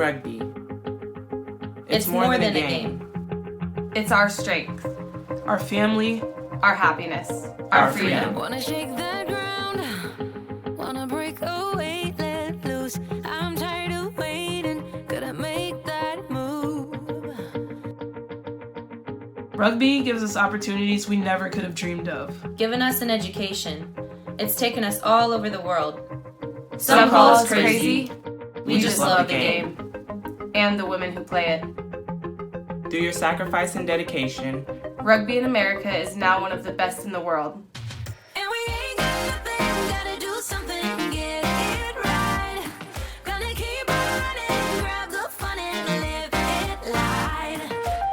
Rugby. It's more than a game. It's our strength, our family, our happiness, our freedom. Wanna shake the ground, wanna break away, let loose. I'm tired of waiting, gotta make that move. Rugby gives us opportunities we never could have dreamed of. Given us an education. It's taken us all over the world. Some call us crazy. We just love the game. And the women who play it. Through your sacrifice and dedication, Rugby in America is now one of the best in the world. And we ain't got nothing, gotta do something, get it right. Gonna keep on running, grab the fun and live it light.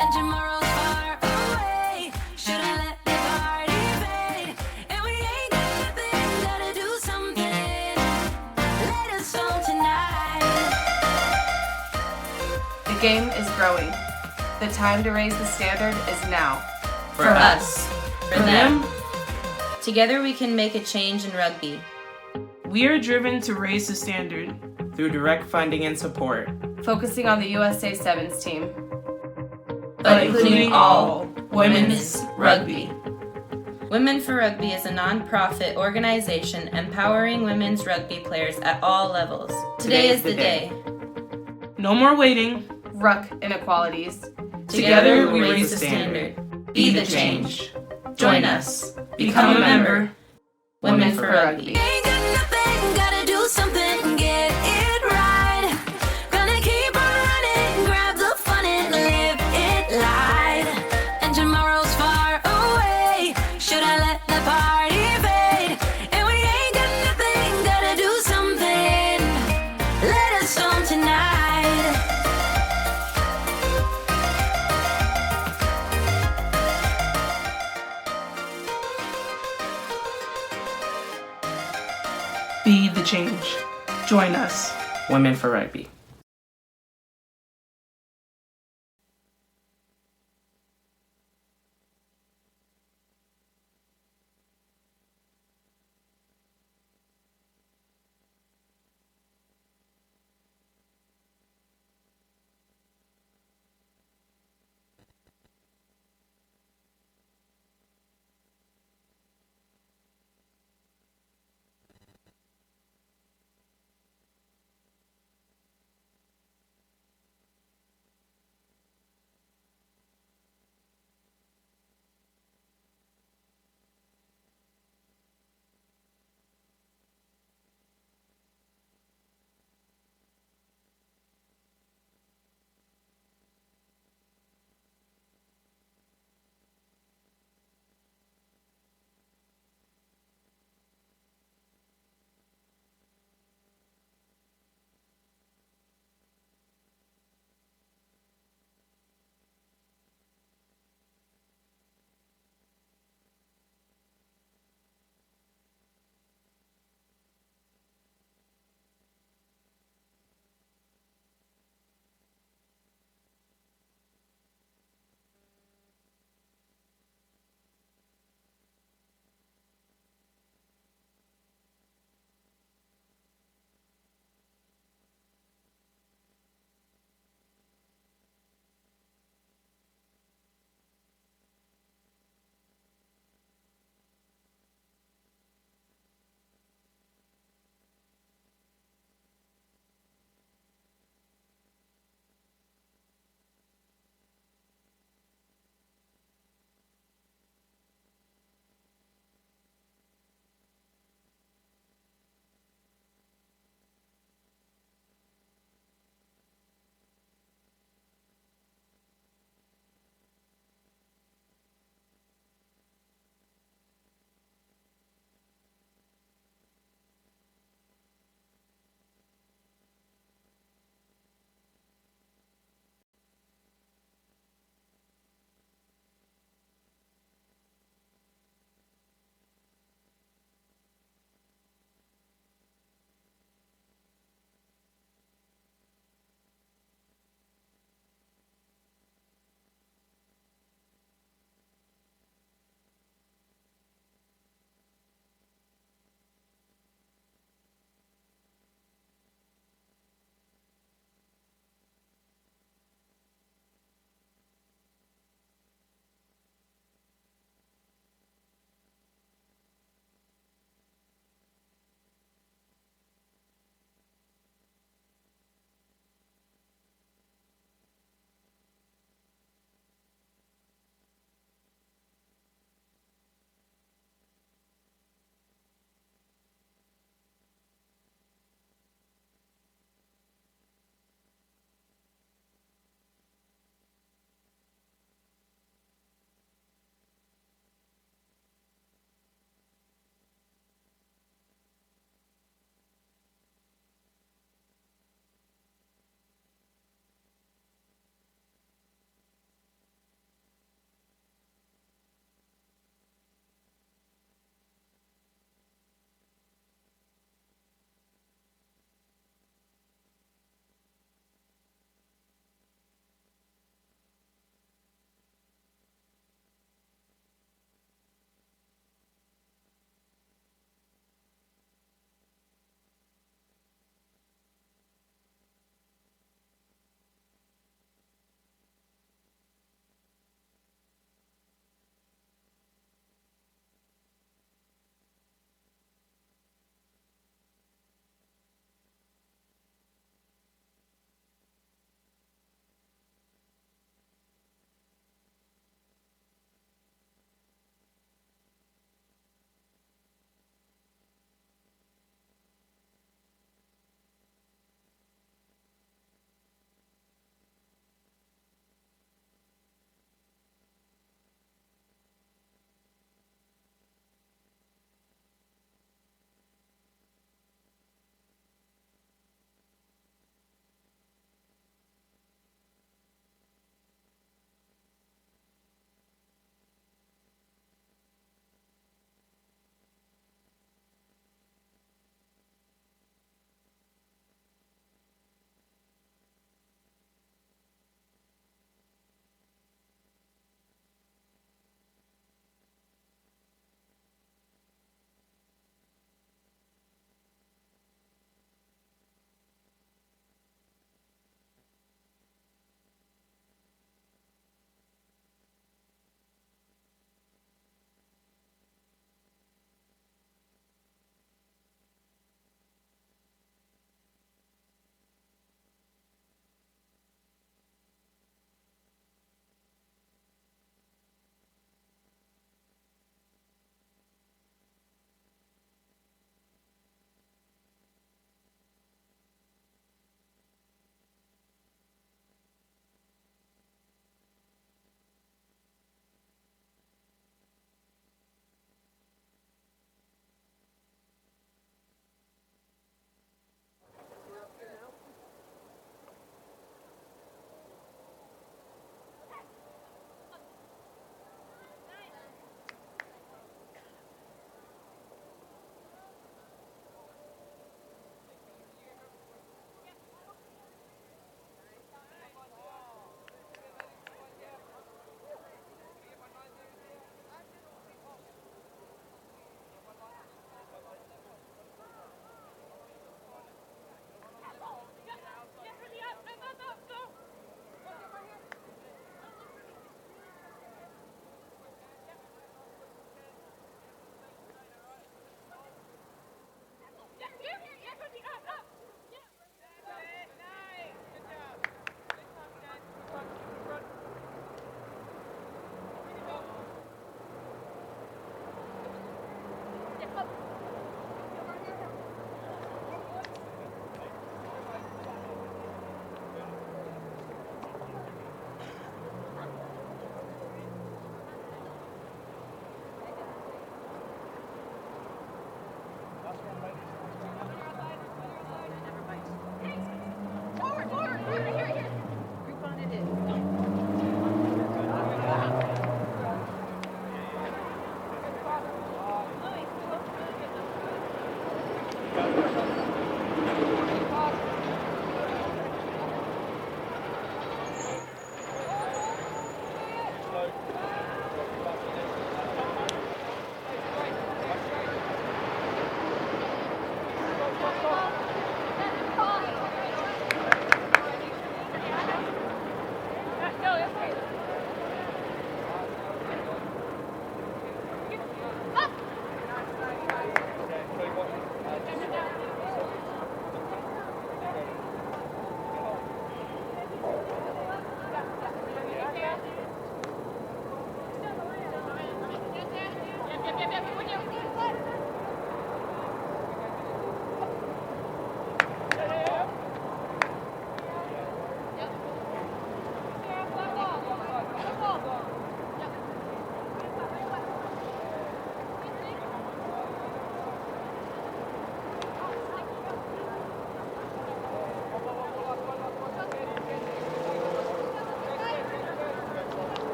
And tomorrow's far away, shouldn't let the party fade. And we ain't got nothing, gotta do something, let us on tonight. The game is growing. The time to raise the standard is now. For us. For them, Together we can make a change in rugby. we are driven to raise the standard. through direct funding and support, Focusing on the USA Sevens team. But including all women's rugby. Women for Rugby is a non-profit organization empowering women's rugby players at all levels. Today is the day. No more waiting. Ruck inequalities. Together we raise the standard. Be the change. Join us. Become a member. Women for Rugby. Ain't got nothing, gotta do something, get it right. Gonna keep on running, grab the fun and live it light. And tomorrow's far away, should I let the party fade? And we ain't got nothing, gotta do something, let us on tonight. Be the change. Join us. Women for Rugby.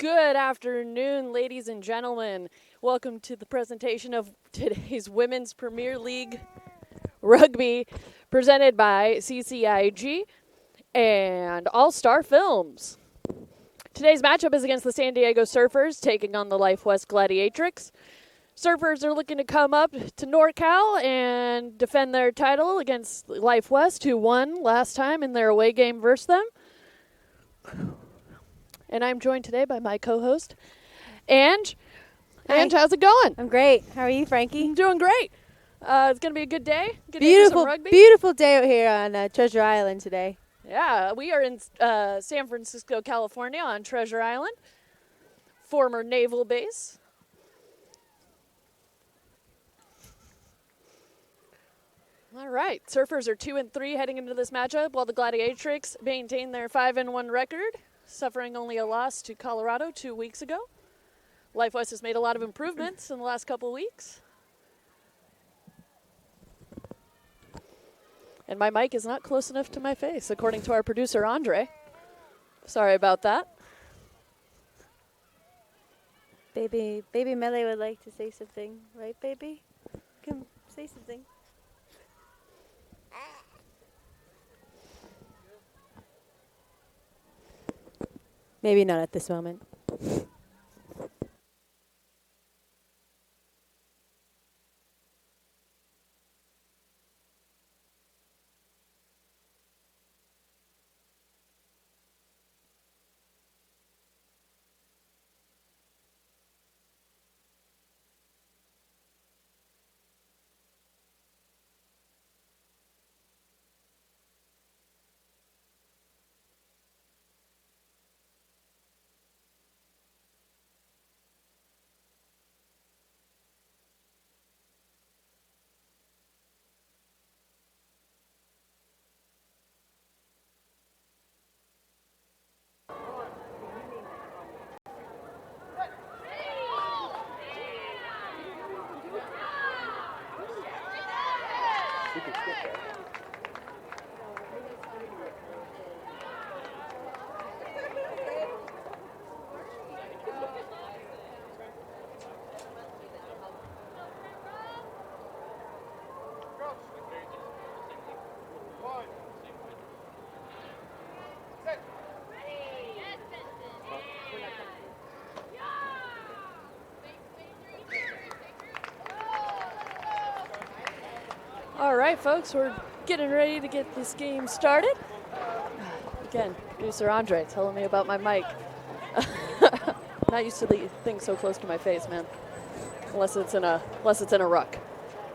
Good afternoon, ladies and gentlemen. Welcome to the presentation of today's Women's Premier League Rugby, presented by CCIG and All-Star Films. Today's matchup is against the San Diego Surfers, taking on the Life West Gladiatrix. Surfers are looking to come up to NorCal and defend their title against Life West, who won last time in their away game versus them. And I'm joined today by my co-host, Ange. Hi. Ange, how's it going? I'm great. How are you, Frankie? I'm doing great. It's going to be a good day. Good day for some rugby. Beautiful day out here on Treasure Island today. Yeah, we are in San Francisco, California on Treasure Island, former naval base. All right, Surfers are 2-3 heading into this matchup, while the Gladiatrix maintain their 5-1 record, suffering only a loss to Colorado 2 weeks ago. Life West has made a lot of improvements in the last couple of weeks. And my mic is not close enough to my face, according to our producer, Andre. Sorry about that. Baby Melee would like to say something, right, baby? Come say something. Maybe not at this moment. All right, folks, we're getting ready to get this game started. Again, producer Andre telling me about my mic. Not used to the thing so close to my face, man. Unless it's in a ruck.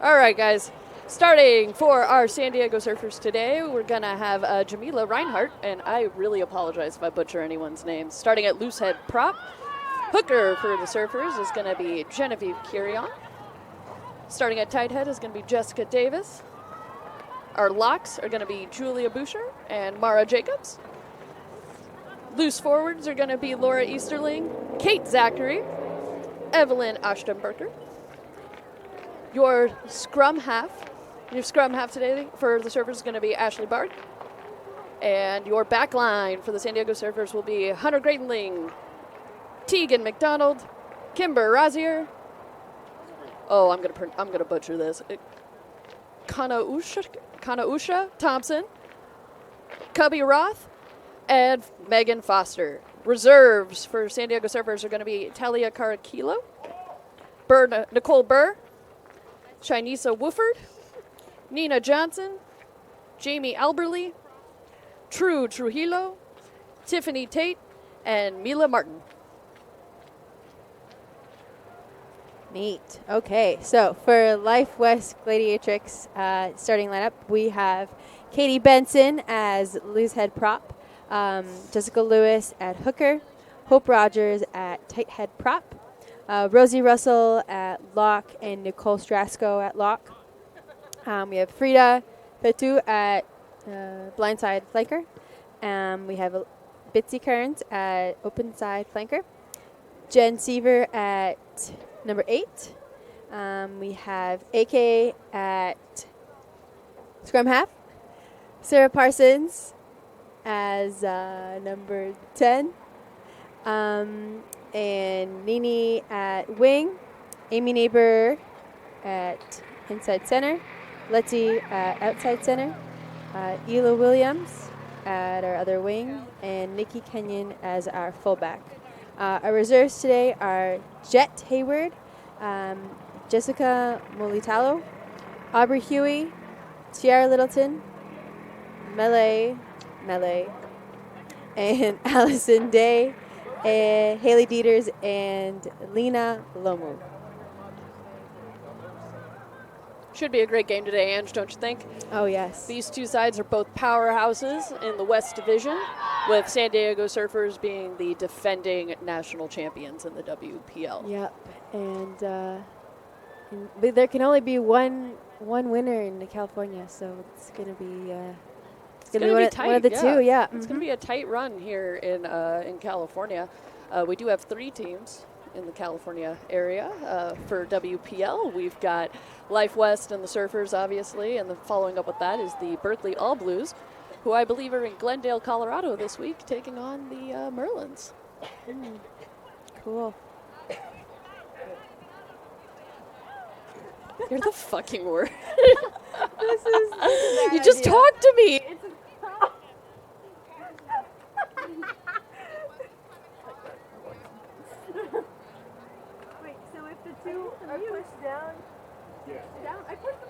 All right, guys. Starting for our San Diego Surfers today, we're gonna have Jamila Reinhart, and I really apologize if I butcher anyone's name. Starting at loosehead prop, hooker for the Surfers is gonna be Genevieve Curion. Starting at tight head is going to be Jessica Davis. Our locks are going to be Julia Boucher and Mara Jacobs. Loose forwards are going to be Laura Easterling, Kate Zachary, Evelyn Ashton-Burker. Your scrum half today for the Surfers is going to be Ashley Bard. And your back line for the San Diego Surfers will be Hunter Greitling, Tegan McDonald, Kimber Razier. Oh, I'm gonna butcher this. Kanausha Thompson, Cubby Roth, and Megan Foster. Reserves for San Diego Surfers are going to be Talia Caraquilo, Nicole Burr, Shinisa Wooford, Nina Johnson, Jamie Alberly, True Trujillo, Tiffany Tate, and Mila Martin. Neat. Okay, so for Life West Gladiatrix starting lineup, we have Katie Benson as loosehead prop, Jessica Lewis at hooker, Hope Rogers at tight head prop, Rosie Russell at lock, and Nicole Strasco at lock. We have Frida Petu at blindside flanker. We have Bitsy Kearns at open side flanker. Jen Seaver at number 8. We have AK at scrum half. Sarah Parsons as number 10. And Nini at wing, Amy Neighbor at inside center, Letty at outside center, Ela Williams at our other wing, and Nikki Kenyon as our fullback. Our reserves today are Jet Hayward, Jessica Molitalo, Aubrey Huey, Tiara Littleton, Melee, and Allison Day, and Haley Dieters, and Lena Lomu. Should be a great game today, Ange, don't you think? Oh, yes. These two sides are both powerhouses in the West Division, with San Diego Surfers being the defending national champions in the WPL. Yep. And but there can only be one winner in California, so it's going to be It's gonna be tight, one of the two. Yeah. It's going to be a tight run here in California. We do have 3 teams in the California area for WPL. We've got Life West and the Surfers, obviously, and then following up with that is the Berkeley All Blues, who I believe are in Glendale, Colorado this week, taking on the Merlins. Cool. You're the fucking worst. This is You just talked to me. Wait, so if the two are pushed down, down, I pushed them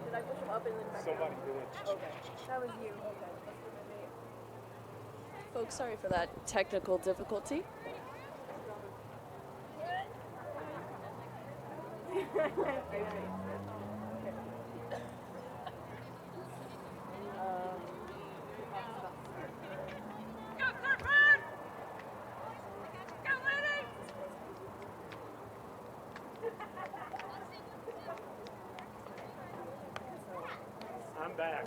Did I push them up and then back down? Okay, that was you. Okay. Folks, sorry for that technical difficulty. I'm back.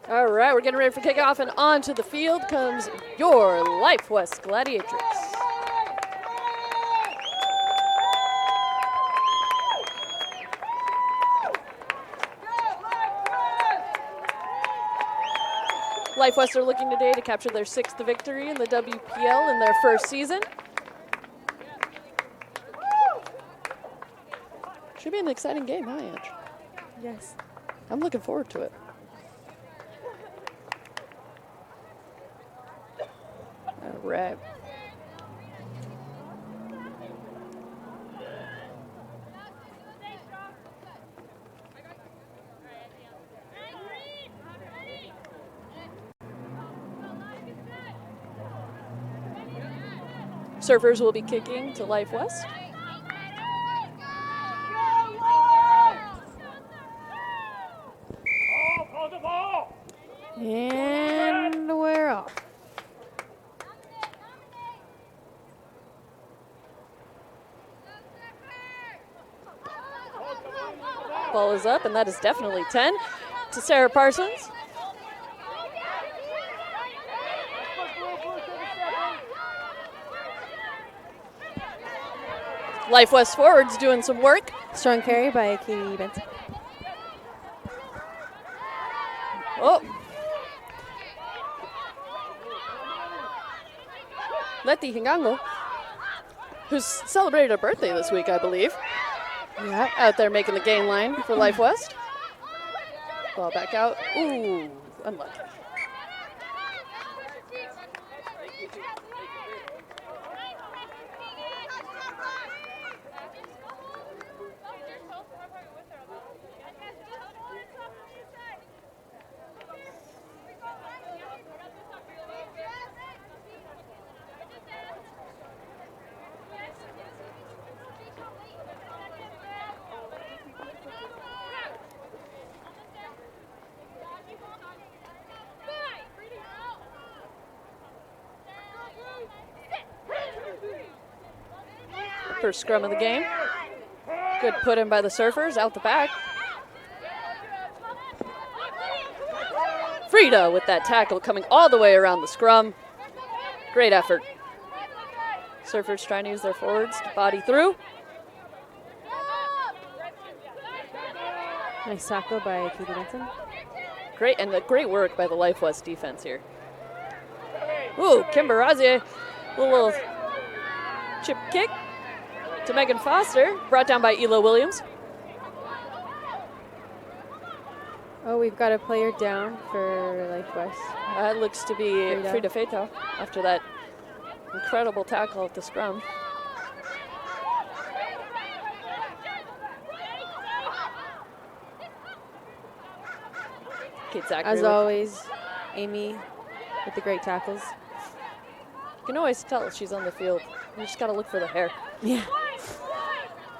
All right, we're getting ready for kickoff, and onto the field comes your Life West Gladiatrix. Life West are looking today to capture their 6th victory in the WPL in their first season. Should be an exciting game, huh, Ange? Yes. I'm looking forward to it. All right. Surfers will be kicking to Life West. And we're off. Ball is up, and that is definitely 10 to Sarah Parsons. Life West forwards doing some work. Strong carry by Katie Benson. Oh. Letty Hingango, who's celebrated a birthday this week, I believe. Yeah. Out there making the gain line for Life West. Ball back out. Ooh, unlucky. First scrum of the game. Good put in by the Surfers, out the back. Frida with that tackle coming all the way around the scrum. Great effort. Surfers trying to use their forwards to body through. Nice tackle by Katie Benson. Great, and the great work by the Life West defense here. Ooh, Kimber Razier, a little chip kick to Megan Foster, brought down by Ela Williams. Oh, we've got a player down for Life West. That looks to be Frida. Frida Feito after that incredible tackle at the scrum. Kate Zachary. As always, Amy with the great tackles. You can always tell she's on the field. You just got to look for the hair. Yeah.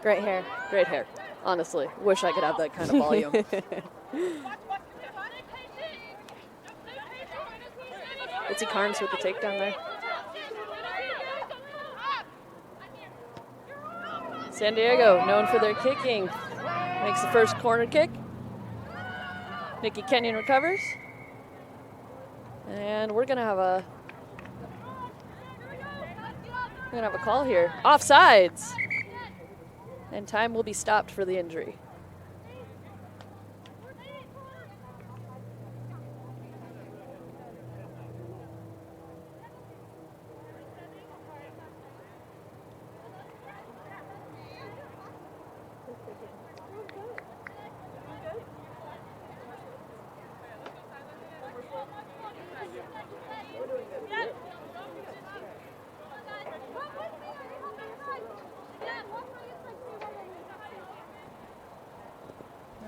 Great hair. Great hair. Honestly, wish I could have that kind of volume. Itzy Carnes with the takedown there. San Diego, known for their kicking, makes the first corner kick. Nikki Kenyon recovers. And we're gonna have a call here. Offsides. And time will be stopped for the injury.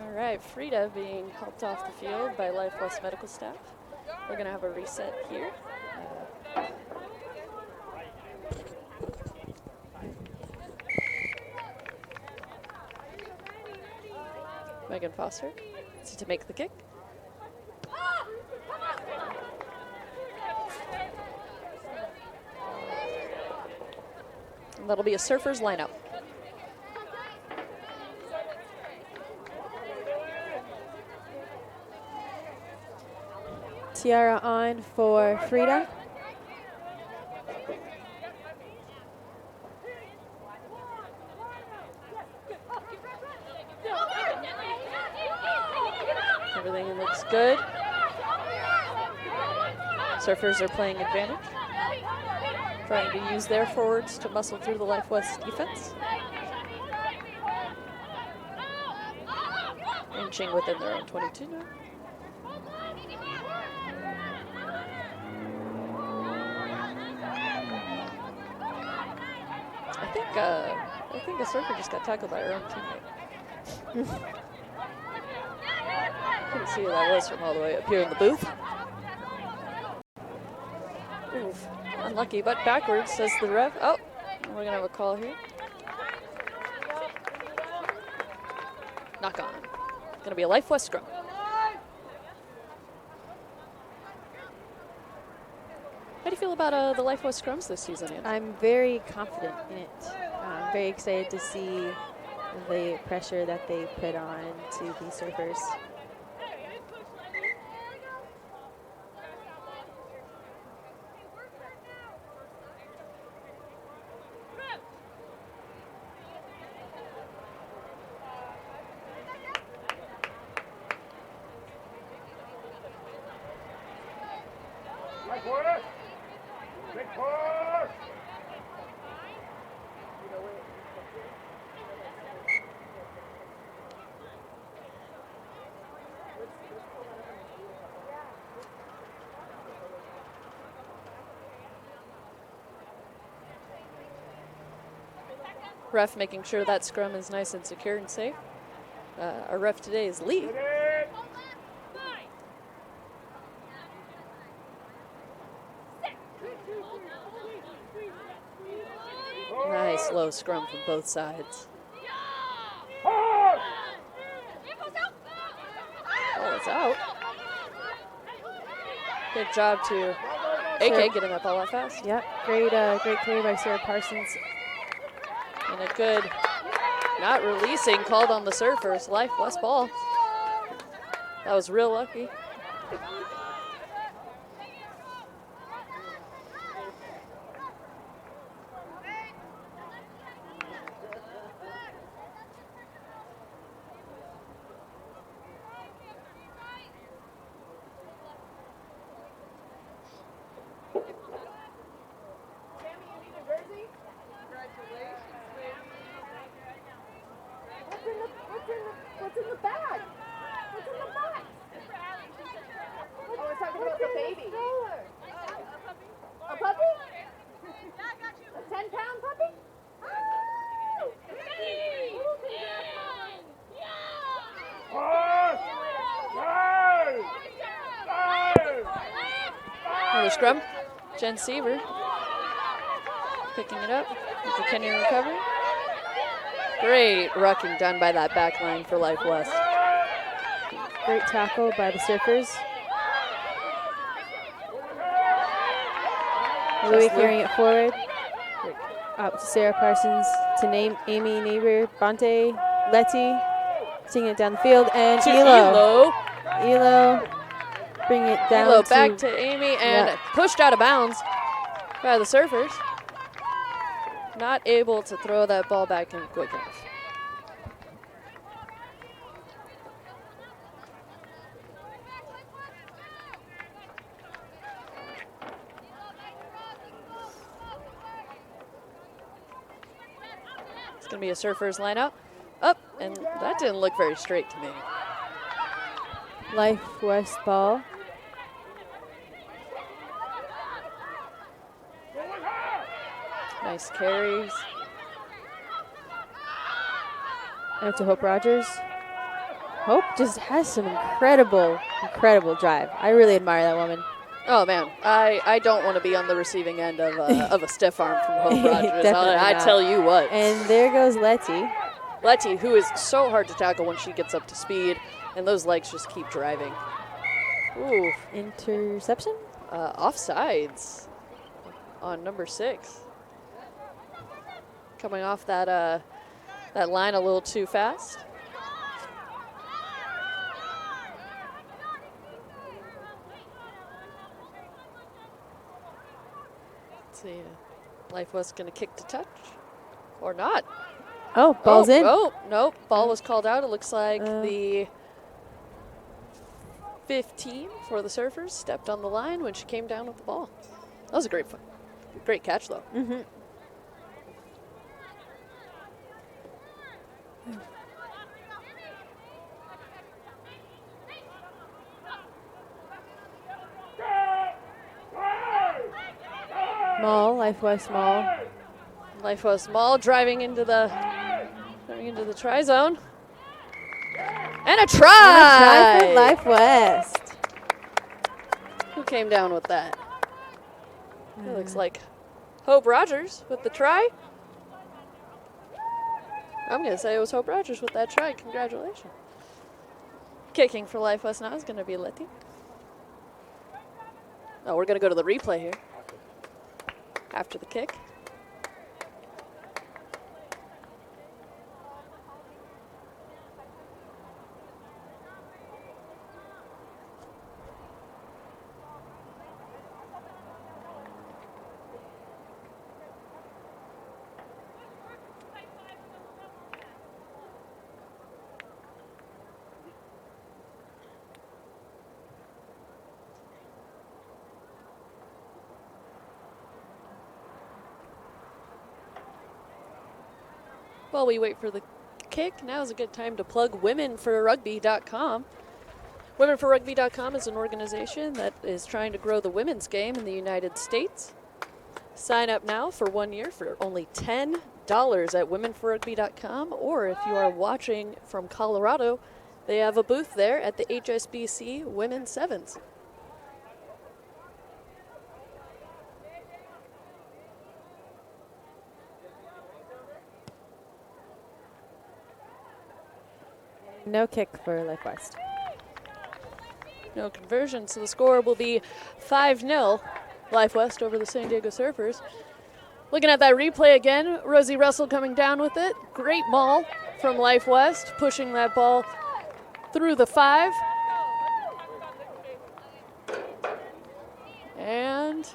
All right, Frida being helped off the field by Life West medical staff. We're gonna have a reset here. Megan Foster to make the kick. And that'll be a Surfers lineup. Tiara on for Frida. Everything looks good. Surfers are playing advantage, trying to use their forwards to muscle through the Life West defense. Inching within their own 22 now. I think a surfer just got tackled by her own teammate. Couldn't see who that was from all the way up here in the booth. Oof, unlucky, but backwards, says the ref. Oh, we're gonna have a call here. Knock on. Gonna be a Life West scrum. How do you feel about the Life West scrums this season, Ann? I'm very confident in it. I'm very excited to see the pressure that they put on to the Surfers. Ref making sure that scrum is nice and secure and safe. Our ref today is Lee. Nice low scrum from both sides. Oh, it's out. Good job to AK getting that ball out fast. Yep, great clear by Sarah Parsons. And a good not releasing, called on the Surfers. Life West ball. That was real lucky. What's in the bag? What's in the box? Oh, we're talking about the baby. A puppy? A 10-pound puppy? Another scrum. Jen Seaver picking it up. McKinney recovery. Great rucking done by that back line for Life West. Great tackle by the Surfers. Louis carrying it forward. Out to Sarah Parsons, to Amy Neighbor, Bonte, Letty, taking it down the field, and Elo. Elo bringing it down. Elo back to Amy and pushed out of bounds by the Surfers. Not able to throw that ball back in quick enough. It's going to be a Surfers lineup. Up, and that didn't look very straight to me. Life West ball. Nice carries. Out to Hope Rogers. Hope just has some incredible drive. I really admire that woman. Oh man, I don't want to be on the receiving end of a stiff arm from Hope Rogers. I tell you what. And there goes Letty. Letty, who is so hard to tackle when she gets up to speed, and those legs just keep driving. Ooh. Interception? Offsides on number 6. Coming off that line a little too fast. Let's see. Life was going to kick to touch or not. Oh, ball's in. Oh, nope. Ball was called out. It looks like the 15 for the Surfers stepped on the line when she came down with the ball. That was a great catch, though. Mm-hmm. Mall, Life West Mall. Life West Mall driving into the try zone. And a try! And a try for Life West. Who came down with that? It looks like Hope Rogers with the try. I'm going to say it was Hope Rogers with that try. Congratulations. Kicking for Life West now is going to be Letty. Oh, we're going to go to the replay here after the kick. While we wait for the kick, now is a good time to plug womenforrugby.com. Womenforrugby.com is an organization that is trying to grow the women's game in the United States. Sign up now for 1 year for only $10 at womenforrugby.com, or if you are watching from Colorado, they have a booth there at the HSBC Women's Sevens. No kick for Life West. No conversion, so the score will be 5-0. Life West over the San Diego Surfers. Looking at that replay again, Rosie Russell coming down with it. Great maul from Life West, pushing that ball through the 5. And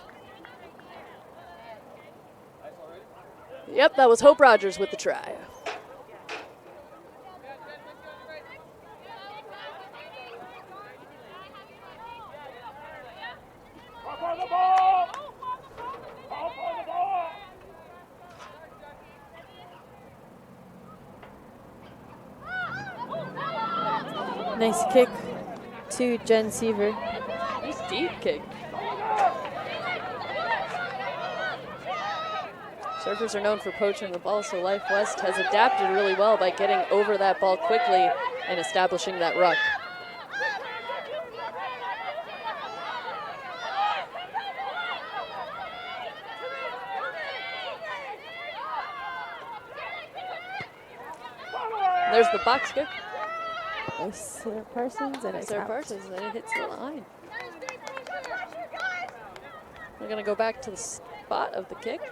yep, that was Hope Rogers with the try. Nice kick to Jen Seaver. Nice deep kick. Surfers are known for poaching the ball, so Life West has adapted really well by getting over that ball quickly and establishing that ruck. There's the box kick. Sarah Parsons, and it's Sarah out. Parsons, and it hits the line. We're going to go back to the spot of the kick.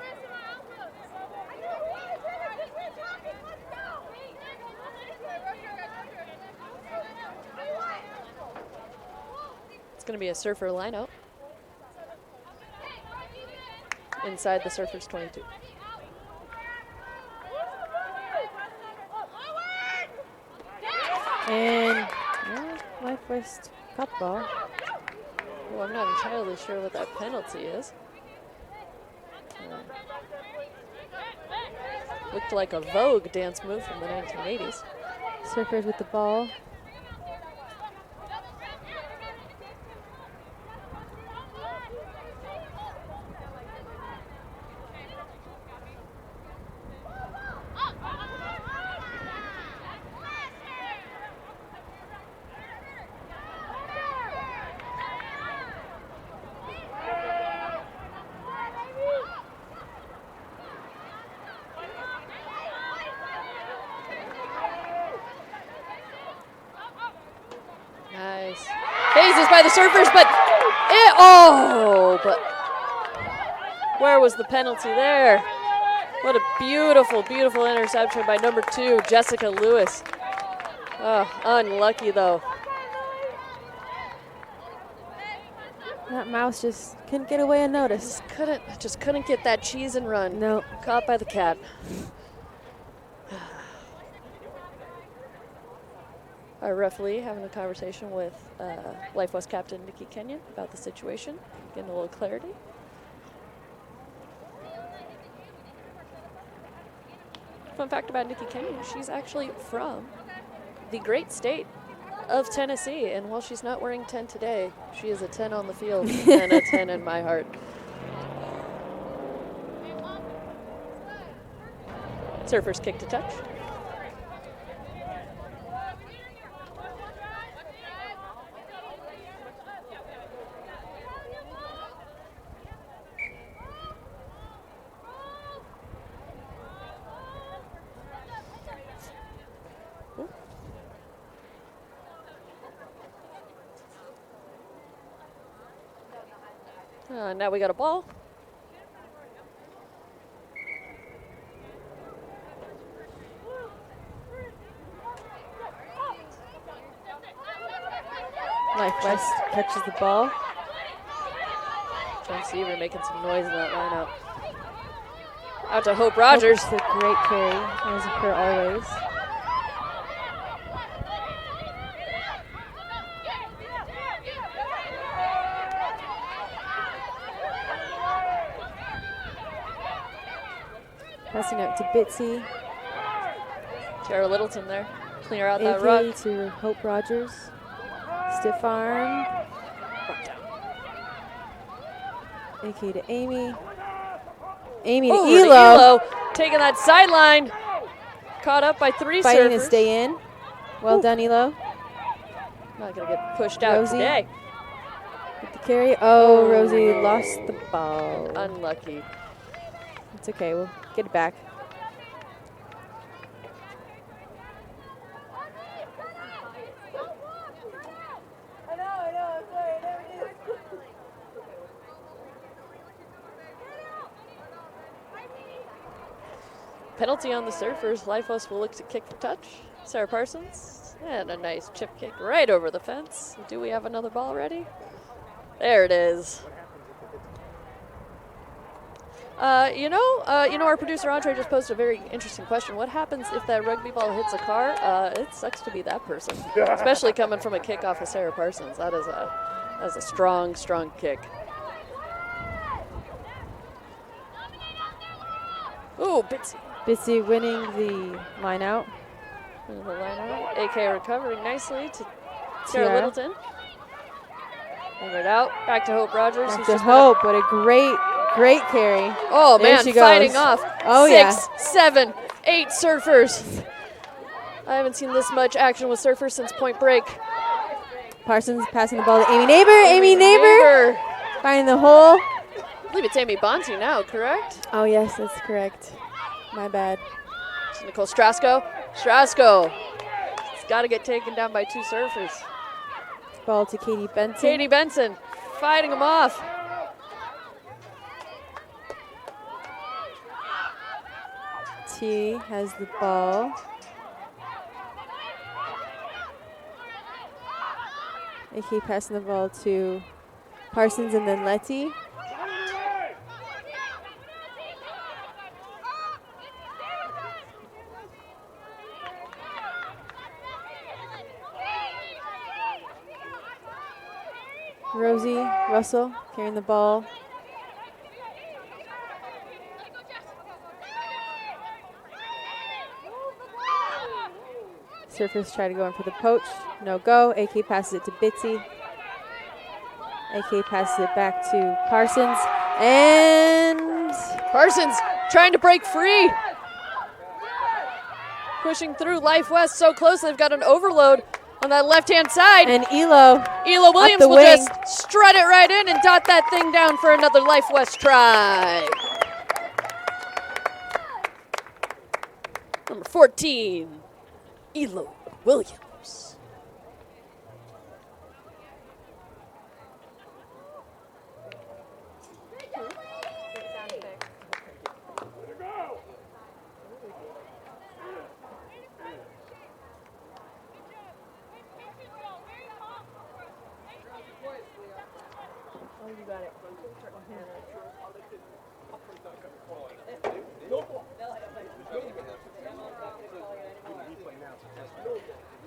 It's going to be a Surfer lineout inside the Surfers 22. And Life West got the ball. Well, I'm not entirely sure what that penalty is. Looked like a Vogue dance move from the 1980s. Surfers with the ball. Nice. Phases by the Surfers, but but where was the penalty there? What a beautiful, beautiful interception by number 2, Jessica Lewis. Oh, unlucky though. That mouse just couldn't get away unnoticed. Just couldn't get that cheese and run. No. Caught by the cat. Our referee having a conversation with Life West captain Nikki Kenyon about the situation, getting a little clarity. Fun fact about Nikki Kenyon, she's actually from the great state of Tennessee, and while she's not wearing 10 today, she is a 10 on the field and a 10 in my heart. Surfers kick to touch. Now we got a ball. Life West catches the ball. Jen Seaver making some noise in that lineup. Out to Hope Rogers. Hope a great carry, as per always. Passing out to Bitsy. Tara Littleton there. Clear out that ruck. AK to Hope Rogers. Stiff arm. AK to Amy. Amy to Over to Elo. Elo. Taking that sideline. Caught up by 3 Fighting Surfers. to stay in. Well done, Elo. Not going to get pushed out Rosie. today. With the carry. Oh, Rosie lost the ball. Unlucky. It's okay. We'll get it back. penalty on the Surfers. Lifehouse will look to kick for touch. Sarah Parsons. And a nice chip kick right over the fence. Do we have another ball ready? There it is. Our producer Andre just posed a very interesting question. What happens if that rugby ball hits a car? It sucks to be that person, especially coming from a kick off of Sarah Parsons. That is a strong, strong kick. Ooh, Bitsy. Bitsy winning the line out. Winning the line out. AK recovering nicely to Sarah Tiara. Littleton. Move it out. Back to Hope Rogers. Back who's to just Hope. What a great carry. Oh, There man, she fighting goes. off. Oh, 6, 7, 8 Surfers. I haven't seen this much action with Surfers since Point Break. Parsons passing the ball to Amy Neighbor. Amy Neighbor finding the hole. I believe it's Amy Bonte now, correct? Oh, yes, that's correct. My bad. It's Nicole Strasko. Strasko. It's got to get taken down by 2 Surfers. Ball to Katie Benson. Katie Benson fighting him off. T has the ball. AK passing the ball to Parsons and then Letty. Rosie Russell carrying the ball. Surfers try to go in for the poach. No go. AK passes it to Bitsy. AK passes it back to Parsons. And Parsons trying to break free. Pushing through Life West so close. They've got an overload on that left-hand side. And Elo Williams the will wing. just strut it right in and dot that thing down for another Life West try. Number 14, Elo Williams.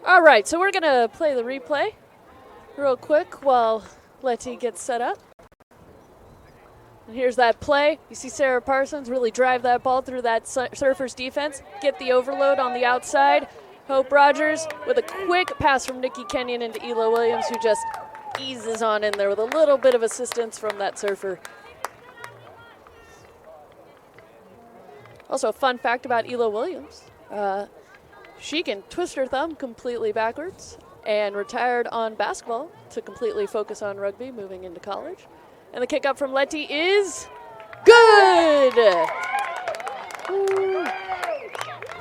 All right, so we're going to play the replay real quick while Letty gets set up. And here's that play. You see Sarah Parsons really drive that ball through that Surfers defense, get the overload on the outside. Hope Rogers with a quick pass from Nikki Kenyon into Elo Williams, who just eases on in there with a little bit of assistance from that Surfer. Also, a fun fact about Elo Williams. She can twist her thumb completely backwards and retired on basketball to completely focus on rugby moving into college. And the kick up from Letty is good!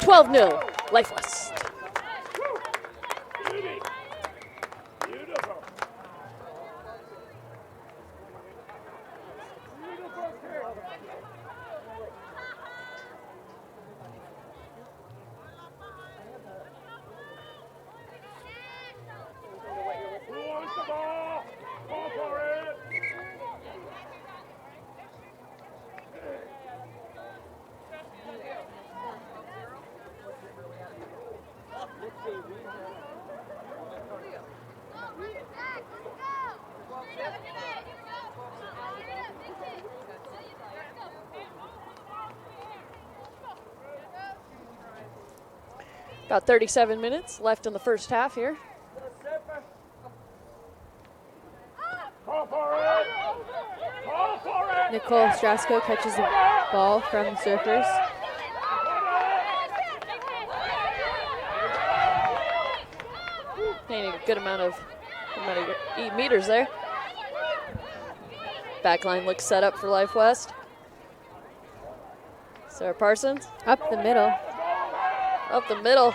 12-0, Life West. About 37 minutes left in the first half here. Nicole Strasko catches the ball from the Surfers. Gaining a good amount of meters there. Backline looks set up for Life West. Sarah Parsons. Up the middle. Up the middle.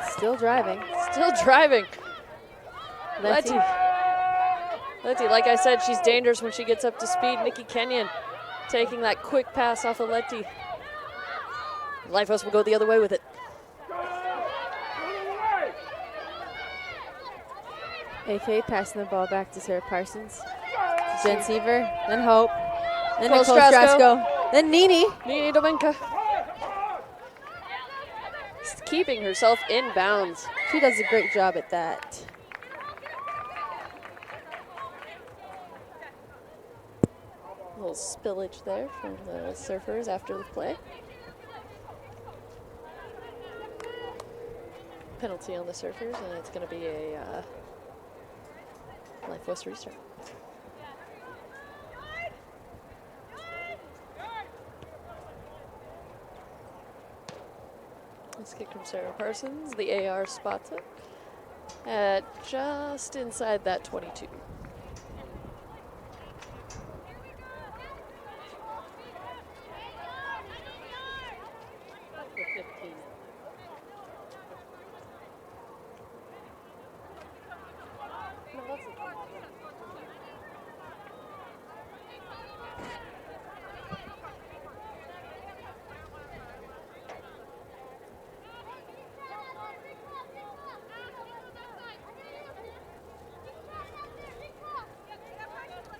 Still driving. Still driving. Letty. Letty, like I said, she's dangerous when she gets up to speed. Nikki Kenyon taking that quick pass off of Letty. Lifehouse will go the other way with it. AK passing the ball back to Sarah Parsons. Jen Seaver, then Hope, then Nicole Nicole Strasko. Strasko, then Nini. Nini Dominka. Just keeping herself in bounds. She does a great job at that. A little spillage there from the Surfers after the play. Penalty on the Surfers, and it's going to be a Life West restart. Let's kick from Sarah Parsons. The AR spots it at just inside that 22.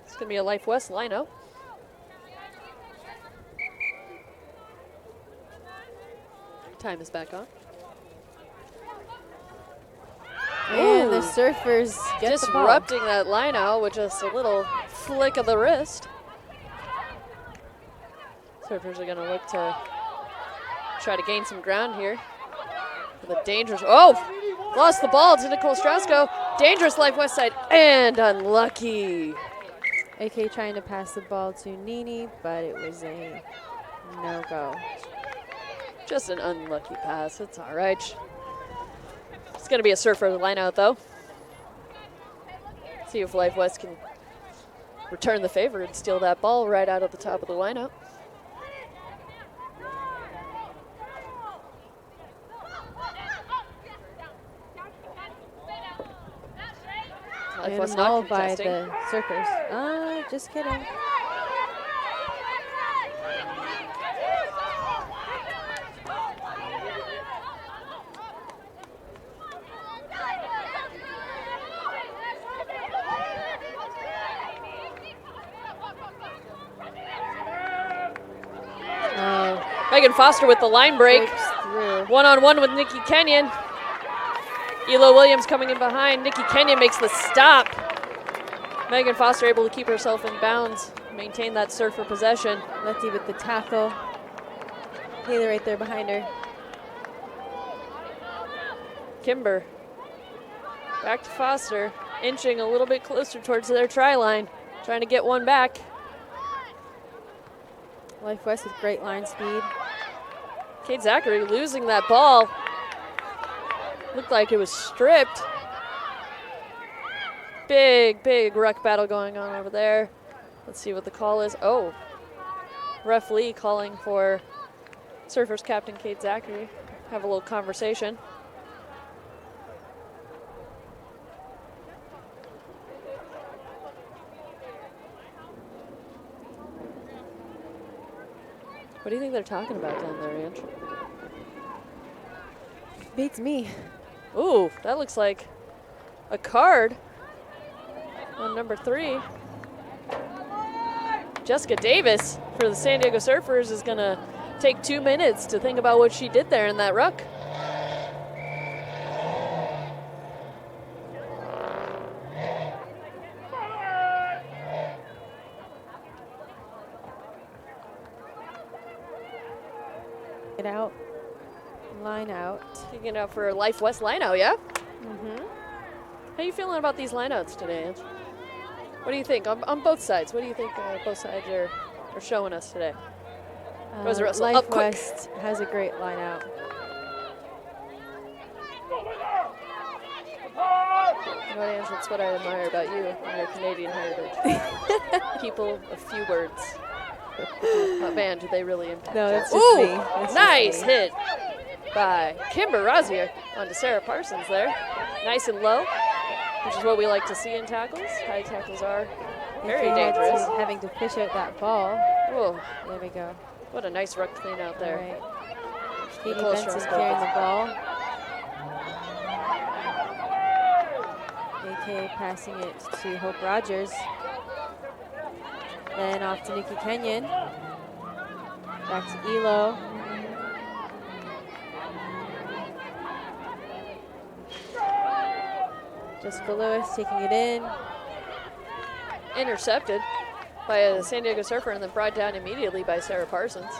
It's going to be a Life West line-out. Time is back on. And the Surfers get the ball. Disrupting that line-out with just a little flick of the wrist. Surfers are going to look to try to gain some ground here. With a dangerous, lost the ball to Nicole Strasko. Dangerous Life West side and unlucky. AK trying to pass the ball to Nini, but it was a no-go. Just an unlucky pass. It's all right. It's going to be a Surfer line out, though. See if Life West can return the favor and steal that ball right out of the top of the lineup. Life West not by contesting. the Surfers. Just kidding. Megan Foster with the line break. One-on-one with Nikki Kenyon. Elo Williams coming in behind. Nikki Kenyon makes the stop. Megan Foster able to keep herself in bounds, maintain that Surfer possession. Letty with the tackle. Taylor right there behind her. Kimber back to Foster, inching a little bit closer towards their try line, trying to get one back. Life West with great line speed. Kate Zachary losing that ball. Looked like it was stripped. Big ruck battle going on over there. Let's see what the call is. Oh, Ref Lee calling for Surfers captain Kate Zachary. Have a little conversation. What do you think they're talking about down there, Ange? Beats me. Ooh, that looks like a card on number 3. Jessica Davis for the San Diego Surfers is going to take 2 minutes to think about what she did there in that ruck. Get out. Line out. Taking it out for a Life West lineout, yeah? How you feeling about these lineouts today, Ange? What do you think on both sides? What do you think both sides are showing us today? Rosa Russell Life up quick. West has a great line out. You know what, Ange, that's what I admire about you and your Canadian heritage. People of few words. But man, do they really impact No, us. it's just me. Ooh, It's just nice me. hit by Kimber Rozier onto Sarah Parsons there. Nice and low, which is what we like to see in tackles. High tackles are very dangerous. Having to fish out that ball. Oh, There we go. what a nice ruck clean out there. All right. Katie Nicole Benson Strauss carrying Gold. the ball. AK passing it to Hope Rogers. Then off to Nikki Kenyon. Back to Elo. Jessica Lewis taking it in. Intercepted by a San Diego Surfer and then brought down immediately by Sarah Parsons.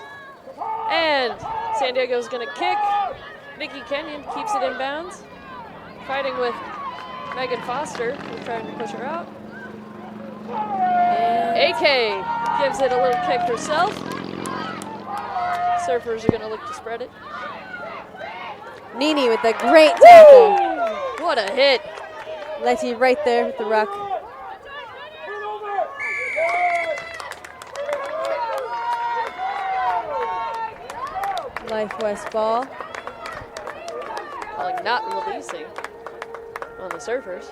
And San Diego's going to kick. Nikki Kenyon keeps it in bounds. Fighting with Megan Foster, who's trying to push her out. And AK gives it a little kick herself. Surfers are going to look to spread it. Nini with a great tackle. What a hit. Letty right there with the ruck. Life West ball. Like not releasing on the Surfers.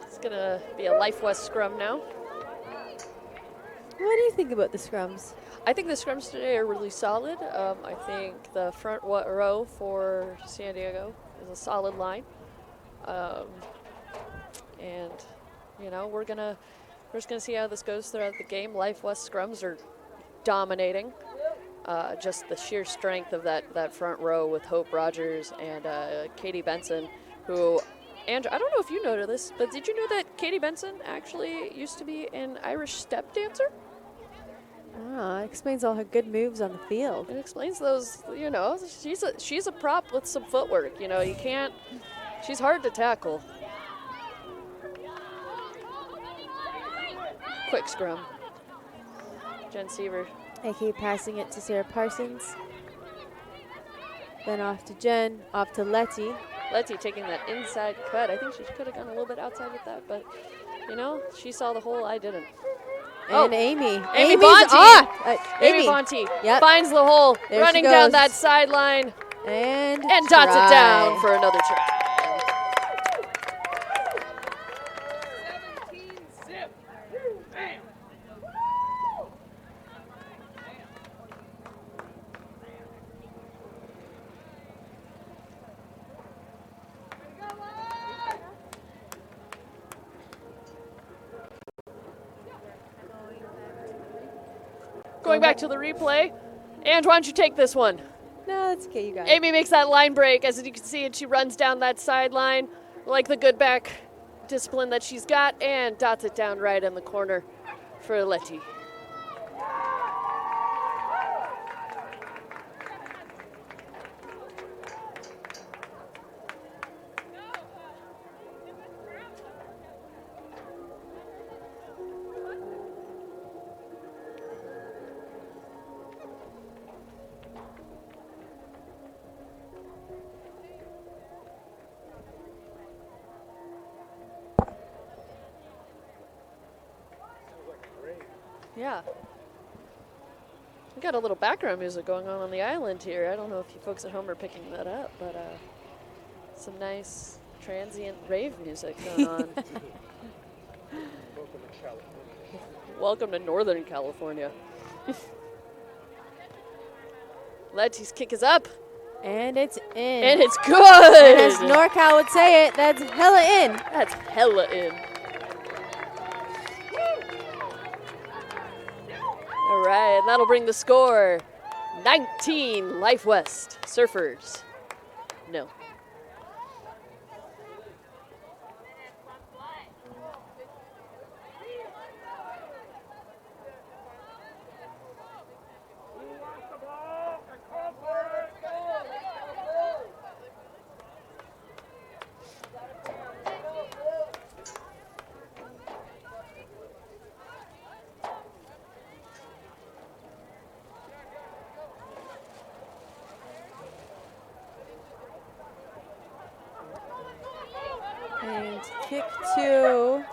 It's gonna be a Life West scrum now. What do you think about the scrums? I think the scrums today are really solid. I think the front row for San Diego is a solid line. And, you know, we're just gonna see how this goes throughout the game. Life West scrums are dominating. Just the sheer strength of that front row with Hope Rogers and Katie Benson, who, Andrew, I don't know if you know this, but did you know that Katie Benson actually used to be an Irish step dancer? Ah, it explains all her good moves on the field. It explains those, you know, she's a prop with some footwork, you know, you can't, she's hard to tackle. Quick scrum. Jen Seaver. AK passing it to Sarah Parsons. Then off to Jen, off to Letty. Letty taking that inside cut. I think she could have gone a little bit outside with that, but, you know, she saw the hole, I didn't. And Amy. Amy Amy's Bonte. off. Amy Bonte Yep. finds the hole, There running she down goes. that sideline, And dots it try. down for another try. Going back to the replay. And why don't you take this one? No, that's okay, you got it. Amy makes that line break, as you can see, and she runs down that sideline like the good back discipline that she's got, and dots it down right in the corner for Letty. Yeah. We got a little background music going on the island here. I don't know if you folks at home are picking that up, but some nice transient rave music going on. Welcome to Northern California. Letty's kick is up. And it's in. And it's And good. as NorCal would say it, that's hella in. That's hella in. All right, and that'll bring the score 19 Life West Surfers. No. to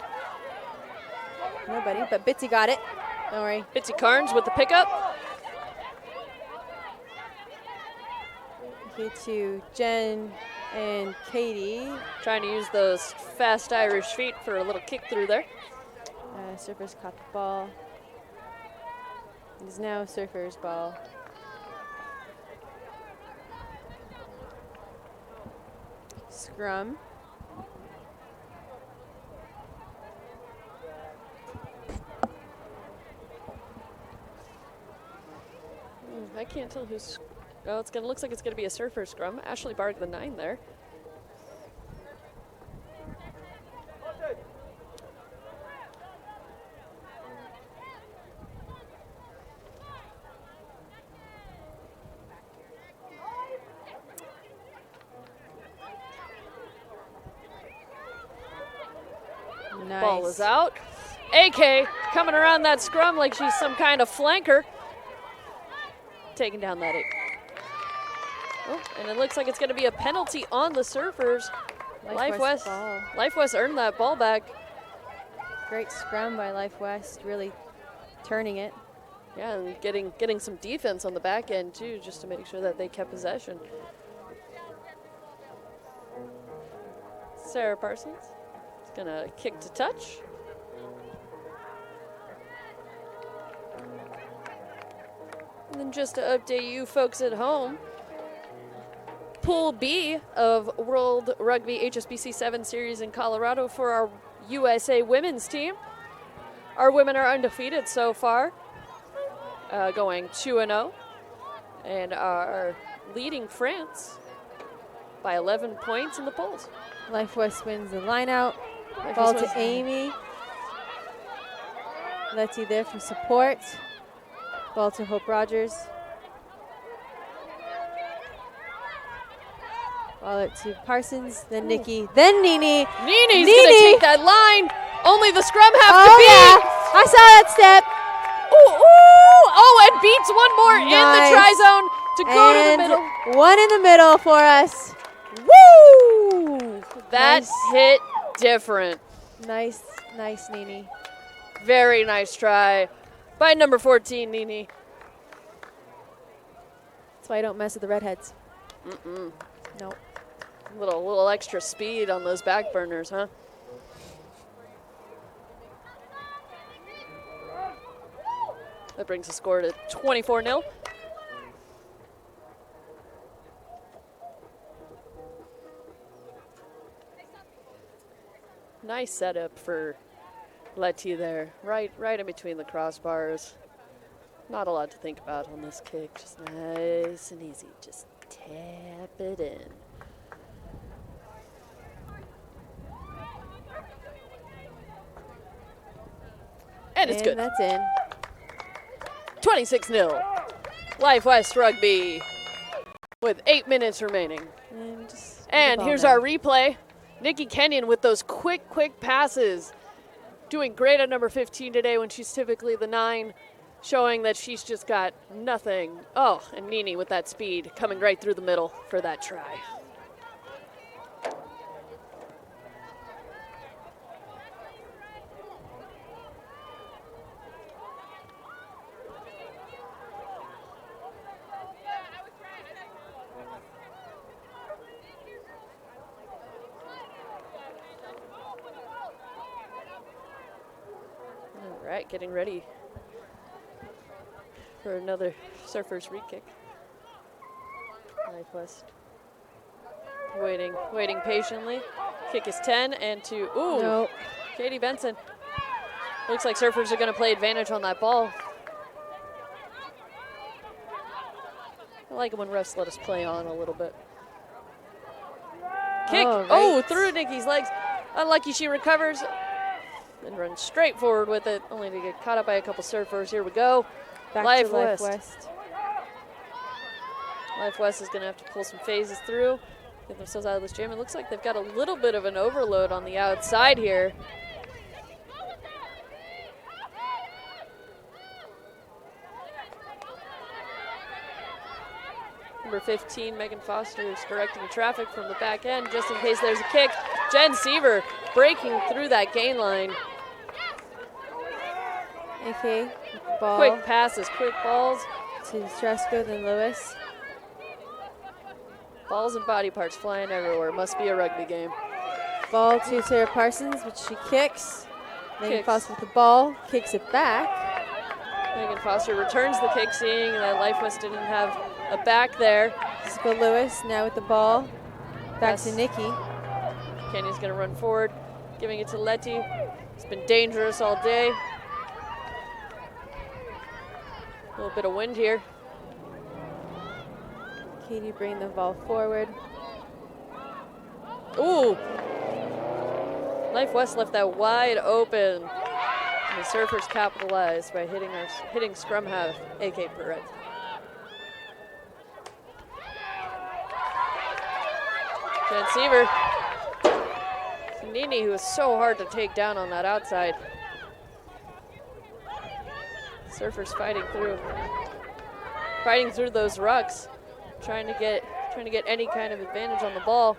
nobody, but Bitsy got it. Don't worry. Bitsy Carnes with the pickup. Okay, to Jen and Katie. Trying to use those fast Irish feet for a little kick through there. Surfers caught the ball. It is now Surfers' ball. Scrum. I can't tell who's. Oh, looks like it's gonna be a Surfer scrum. Ashley Barg, the 9 there. Nice. Ball is out. AK coming around that scrum like she's some kind of flanker. Taking down that 8. Oh, and it looks like it's going to be a penalty on the Surfers. Life West earned that ball back. Great scrum by Life West, really turning it. Yeah, and getting some defense on the back end too, just to make sure that they kept possession. Sarah Parsons is going to kick to touch. And then just to update you folks at home, Pool B of World Rugby HSBC 7 Series in Colorado for our USA women's team. Our women are undefeated so far, going 2-0, and are leading France by 11 points in the polls. Life West wins the line out. Ball to Amy. Letty there for support. Ball to Hope Rogers. Ball out to Parsons, then Nikki, then Nini. Nini's gonna take that line. Only the scrum have to beat. Yeah, I saw that step. Ooh, ooh. Oh, and beats one more in the try zone to go to the middle. One in the middle for us. Woo! That hit different. Nice, Nini. Very nice try by number 14, Nini. That's why I don't mess with the redheads. Mm-mm. Nope. Little extra speed on those back burners, huh? That brings the score to 24-0. Nice setup for Letty there, right in between the crossbars. Not a lot to think about on this kick, just nice and easy. Just tap it in. And it's good. That's in. 26-0. Life West Rugby with 8 minutes remaining. And here's our replay. Nikki Kenyon with those quick passes. Doing great at number 15 today when she's typically the 9, showing that she's just got nothing. Oh, and Nini with that speed coming right through the middle for that try. All right, getting ready for another Surfers re-kick. Life West waiting patiently. Kick is 10 and to, ooh, Nope. Katie Benson. Looks like Surfers are going to play advantage on that ball. I like it when refs let us play on a little bit. Kick, oh, through Nikki's legs. Unlucky she recovers and runs straight forward with it, only to get caught up by a couple Surfers. Here we go. Back Life to Life West. West. Life West is going to have to pull some phases through, get themselves out of this jam. It looks like they've got a little bit of an overload on the outside here. Number 15, Megan Foster, is directing traffic from the back end just in case there's a kick. Jen Seaver breaking through that gain line. AK, ball Quick passes, quick balls. to Strasko, then Lewis. Balls and body parts flying everywhere. Must be a rugby game. Ball to Sarah Parsons, which she kicks. Megan Kicks. Foster with the ball, kicks it back. Megan Foster returns the kick, seeing that Life West didn't have a back there. Jessica Lewis now with the ball. Back to Yes. Nikki. Kenny's gonna run forward, giving it to Letty. It's been dangerous all day. A little bit of wind here. Katie bringing the ball forward. Ooh! Life West left that wide open. And the Surfers capitalized by hitting scrum half, AK Perez. Jen Seaver. Nini, who is so hard to take down on that outside. Surfers fighting through those rucks, trying to get any kind of advantage on the ball.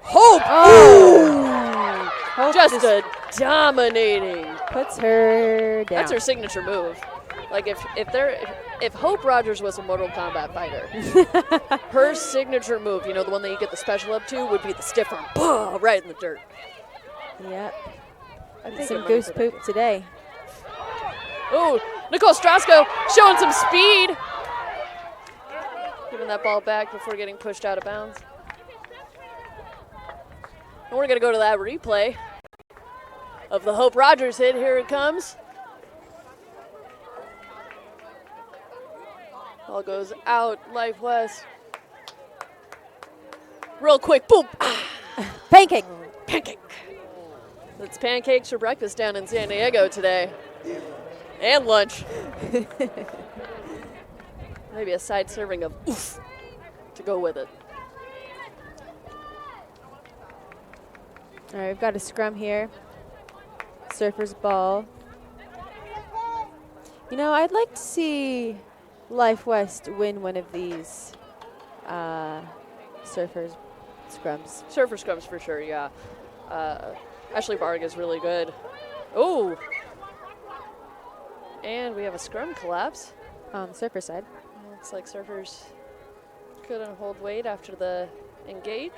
Hope! Oh! Hope Just a dominating. puts her down. That's her signature move. Like if Hope Rogers was a Mortal Kombat fighter, her signature move, you know, the one that you get the special up to, would be the stiff arm, bah, right in the dirt. Yep. I think Some it might goose be that poop good. today. Ooh, Nicole Strasko showing some speed. Giving that ball back before getting pushed out of bounds. And we're gonna go to that replay of the Hope Rogers hit. Here it comes. Ball goes out, Life West. Real quick, boom. Ah, Pancake. pancake. It's pancakes for breakfast down in San Diego today. And lunch. Maybe a side serving of oof to go with it. All right, we've got a scrum here. Surfers ball. You know, I'd like to see Life West win one of these Surfers scrums. Surfer scrums for sure, yeah. Ashley Barg is really good. Oh! And we have a scrum collapse. On the surfer side. Looks like Surfers couldn't hold weight after the engage.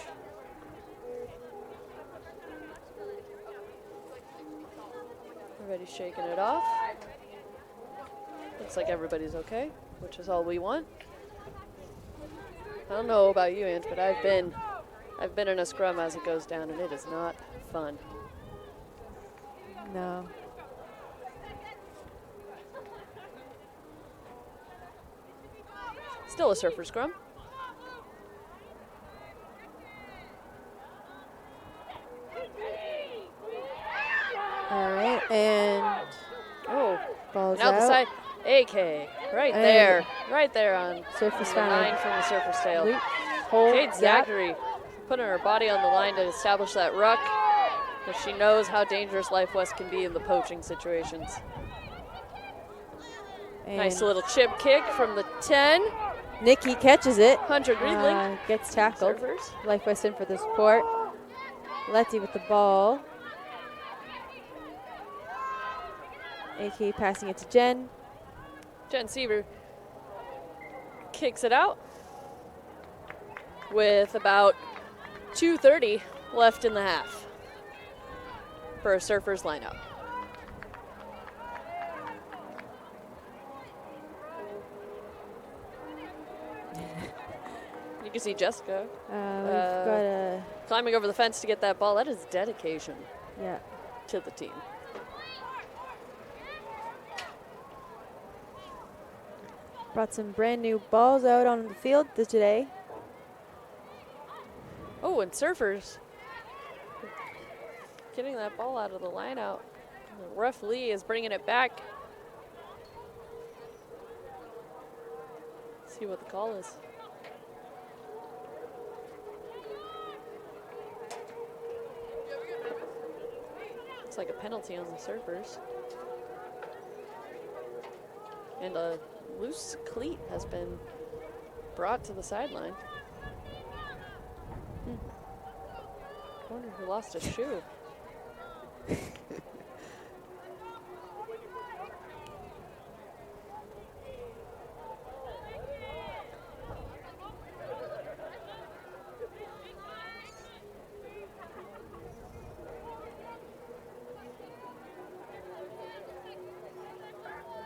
Everybody's shaking it off. Looks like everybody's okay, which is all we want. I don't know about you, Ange, but I've been in a scrum as it goes down, and it is not fun. No. Still a surfer scrum. All right, and Oh, balls and out out. the side. AK, right And there on Surfers the found line a from the surfer's tail. loop, hold, Kate yep. Zachary putting her body on the line to establish that ruck, because she knows how dangerous Life West can be in the poaching situations. Nice And little chip kick from the 10. Nikki catches it. Hunter Greenling. Gets tackled. Surfers. Life West in for the support. Letty with the ball. AK passing it to Jen. Jen Seaver kicks it out with about 2:30 left in the half for a Surfers lineup. You can see Jessica We've got a climbing over the fence to get that ball. That is dedication yeah. to the team. Brought some brand new balls out on the field today. Oh, and Surfers getting that ball out of the line out. The ref Lee is bringing it back. See what the call is. Looks like a penalty on the Surfers. And a loose cleat has been brought to the sideline. wonder who lost a shoe.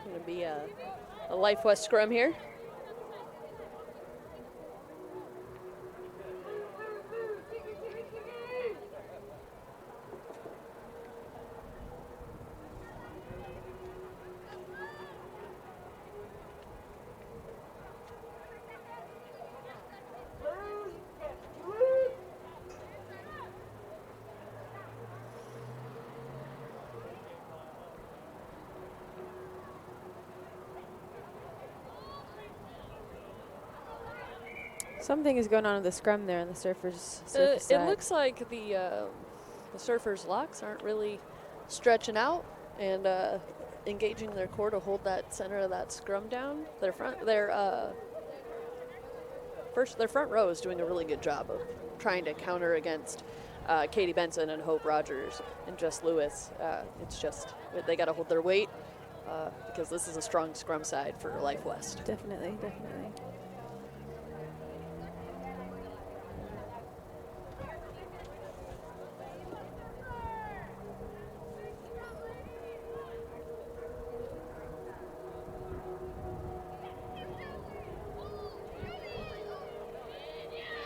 Gonna be a Life West scrum here. Something is going on with the scrum there on the Surfers. It side. looks like the Surfers' locks aren't really stretching out and engaging their core to hold that center of that scrum down. Their front row is doing a really good job of trying to counter against Katie Benson and Hope Rogers and Jess Lewis. It's just they got to hold their weight because this is a strong scrum side for Life West. Definitely, definitely.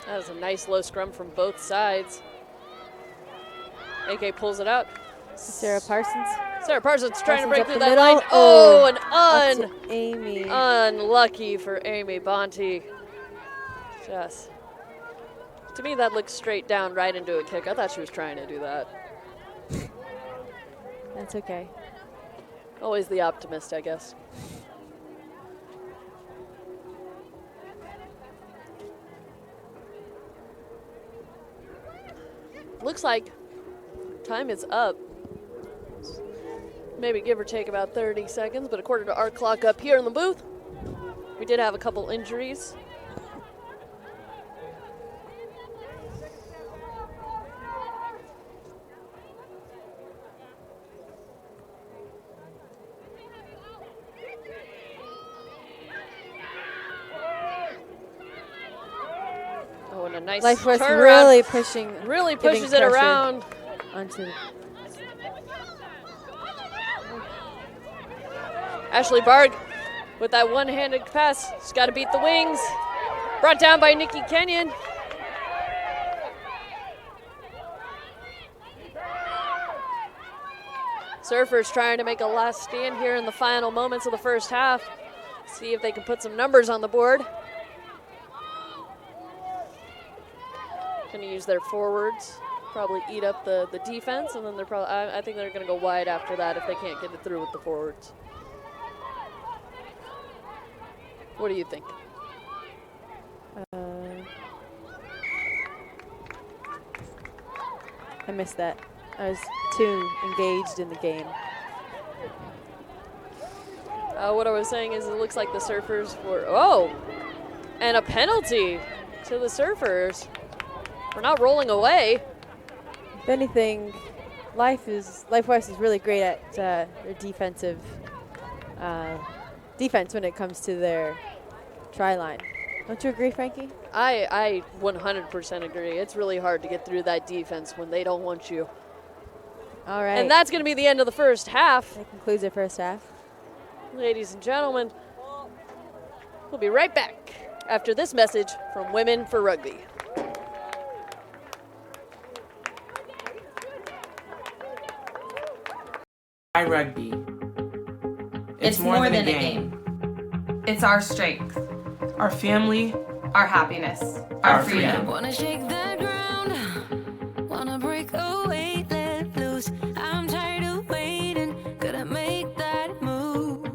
That was a nice low scrum from both sides. AK pulls it out. Sarah Parsons. Sarah Parsons trying to break up through the that middle. line. Oh, an Up to Amy. unlucky for Amy Bonte. Just, to me, that looked straight down right into a kick. I thought she was trying to do that. That's okay. Always the optimist, I guess. Looks like time is up. Maybe give or take about 30 seconds, but according to our clock up here in the booth, we did have a couple injuries. Oh, and a nice Life West turnaround. really pushing. Really giving pushes it pressure around. onto. Ashley Barg with that one-handed pass. She's got to beat the wings. Brought down by Nikki Kenyon. Surfers trying to make a last stand here in the final moments of the first half. See if they can put some numbers on the board. Going to use their forwards. Probably eat up the defense, and then they're probably. I think they're going to go wide after that if they can't get it through with the forwards. What do you think? I missed that. I was too engaged in the game. What I was saying is it looks like the Surfers were. Oh! And a penalty to the Surfers for not rolling away. If anything, Life West is really great at their defense when it comes to their try line. Don't you agree, Frankie? I 100% agree. It's really hard to get through that defense when they don't want you. All right. And that's going to be the end of the first half. That concludes the first half. Ladies and gentlemen, we'll be right back after this message from Women for Rugby. Rugby. It's more than a game. It's our strength, Our family. our happiness, Our our freedom. Wanna shake the ground, wanna break away, let loose. I'm tired of waiting, gotta make that move.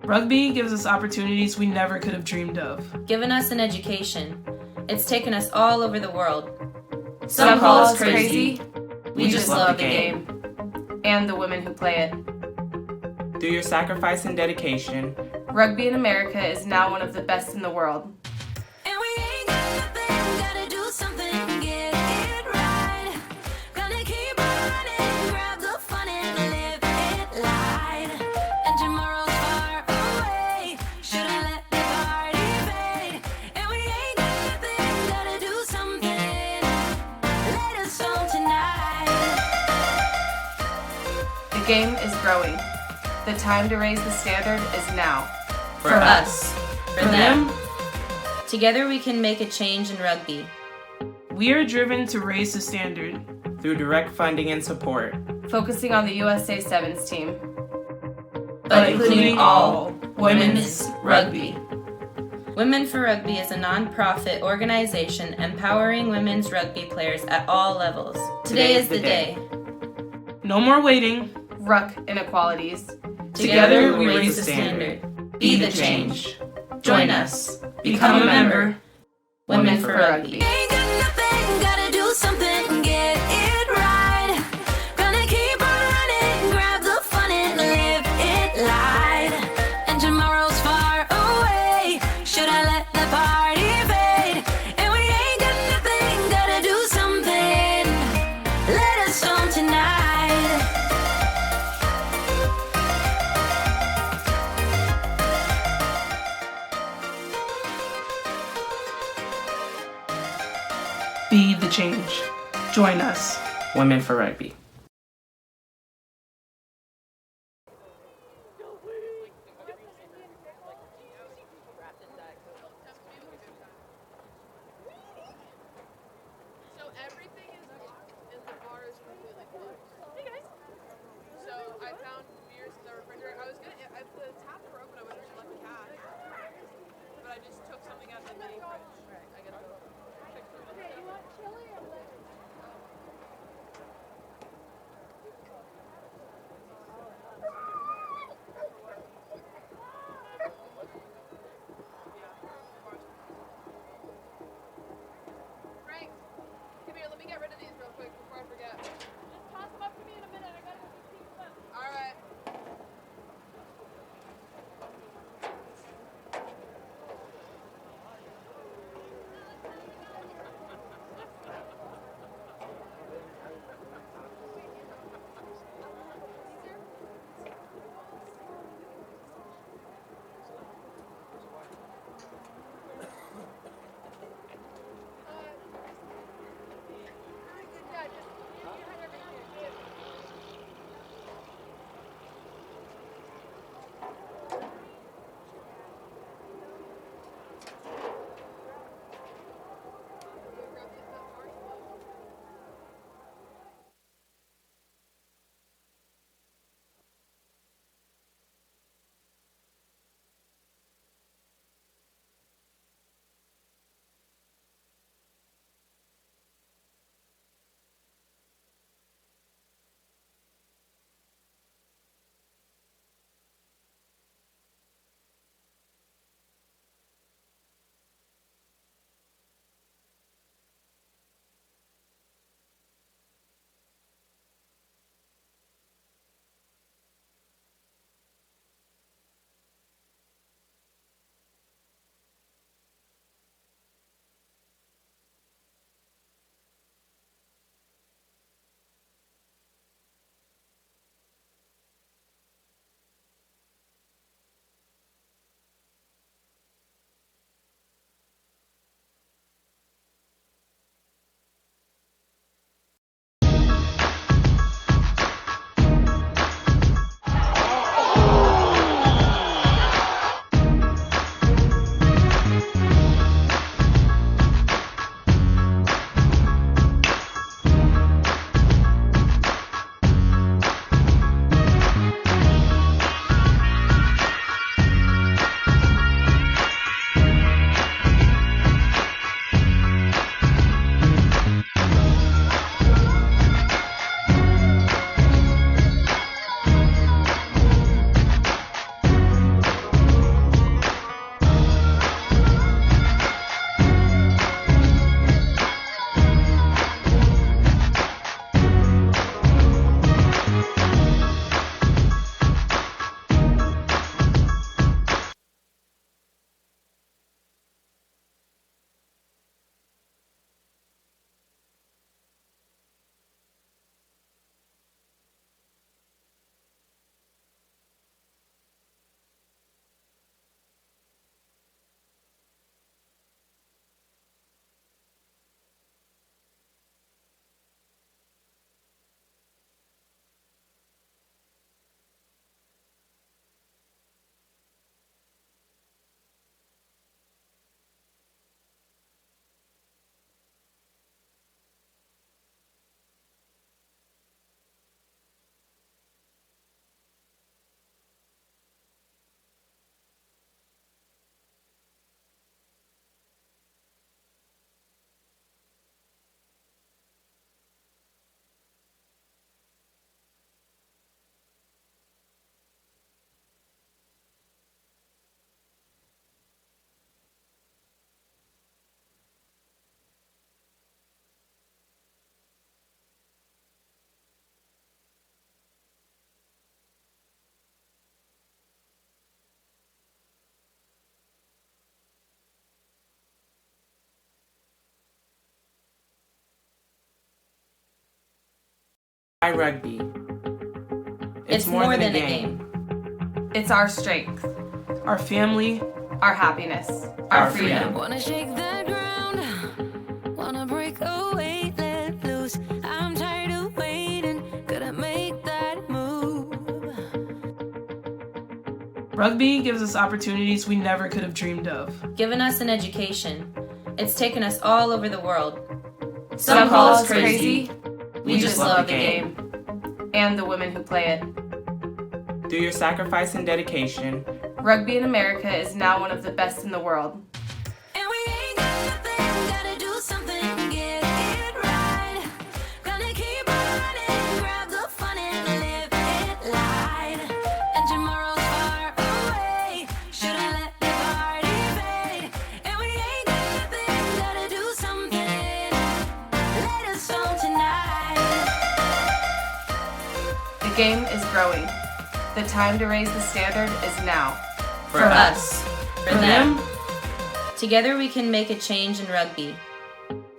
Rugby gives us opportunities we never could have dreamed of. Given us an education. It's taken us all over the world. Some call us crazy. We just love the game. And the women who play it. Through your sacrifice and dedication, Rugby in America is now one of the best in the world. And we ain't got nothing, gotta do something, get game is growing. The time to raise the standard is now. For us. For them. Together we can make a change in rugby. We are driven to raise the standard. Through direct funding and support. Focusing on the USA Sevens team. But including all women's rugby. Women for Rugby is a non-profit organization empowering women's rugby players at all levels. Today is the day. No more waiting. Ruck inequalities. Together we raise the standard. Be the change. Join us. Become a member. Women for Rugby. Ain't got nothing, gotta do something, get it right. Gonna keep on running, grab the fun and live it light. And tomorrow's far away, should I let the party fade? And we ain't got nothing, gotta do something, let us on tonight. Be the change. Join us. Women for Rugby. So everything in the bar is completely closed. Hey guys. So I found beers in the refrigerator. I was gonna, if the taps were open, I would have let the cat. But I just took something out of the mini fridge. I gotta go check through. Okay, you want chili or what? Rugby. It's more than a game. It's our strength, Our family, our happiness, Our freedom. Wanna shake the ground, wanna break away, let loose. I'm tired of waiting, gotta make that move. rugby gives us opportunities we never could have dreamed of. Given us an education. It's taken us all over the world. Some call us crazy. We just love the game. And the women who play it. Through your sacrifice and dedication, Rugby in America is now one of the best in the world. And we ain't got nothing, gotta do something, get it right. Gonna keep on running, grab the fun and live it light. And tomorrow's far away, should I let the party fade? And we ain't got nothing, gotta do something, let us on tonight. The game is growing. The time to raise the standard is now. For us. For them. Together we can make a change in rugby.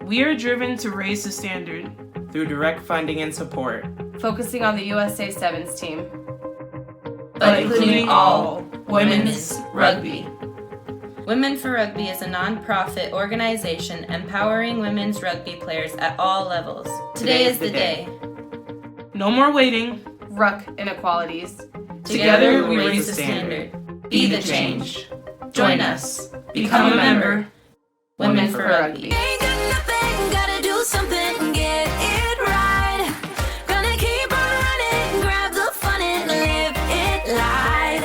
We are driven to raise the standard. through direct funding and support, Focusing on the USA Sevens team. But including all women's rugby. Women for Rugby is a non-profit organization empowering women's rugby players at all levels. Today is the day. No more waiting. Ruck inequalities. Together we raise the standard. Be the change. Join us. Become a member. Women for Rugby. Ain't got nothing, gotta do something, get it right. Gonna keep on running, grab the fun and live it light.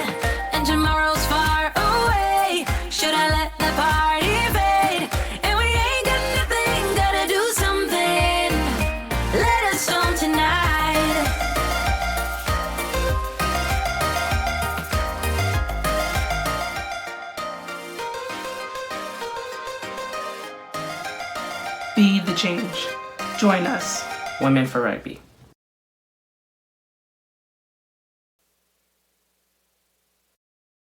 And tomorrow's far away, should I let the party fade? And we ain't got nothing, gotta do something, let us on tonight. Be the change. Join us. Women for Rugby.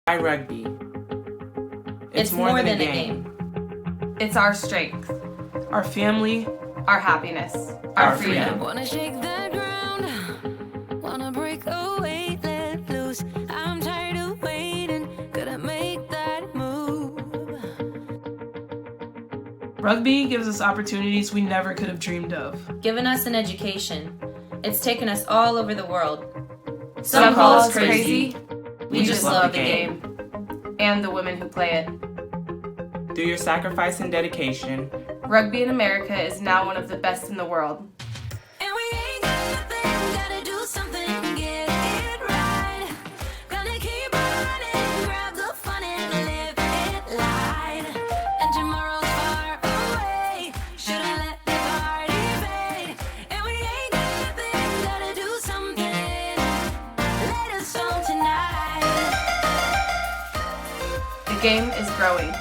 Rugby. It's more than a game. It's our strength, Our family, our happiness, Our freedom. Wanna shake the ground, wanna break away, let loose. I'm tired of waiting, gotta make that move. rugby gives us opportunities we never could have dreamed of. Given us an education. It's taken us all over the world. Some call us crazy. We just love the game. And the women who play it. Through your sacrifice and dedication, Rugby in America is now one of the best in the world. And we ain't got nothing, gotta do something, get it right. Gonna keep on running, grab the fun and live it light. And tomorrow's far away, should I let the party fade? And we ain't got nothing, gotta do something, let us on tonight. The game is growing.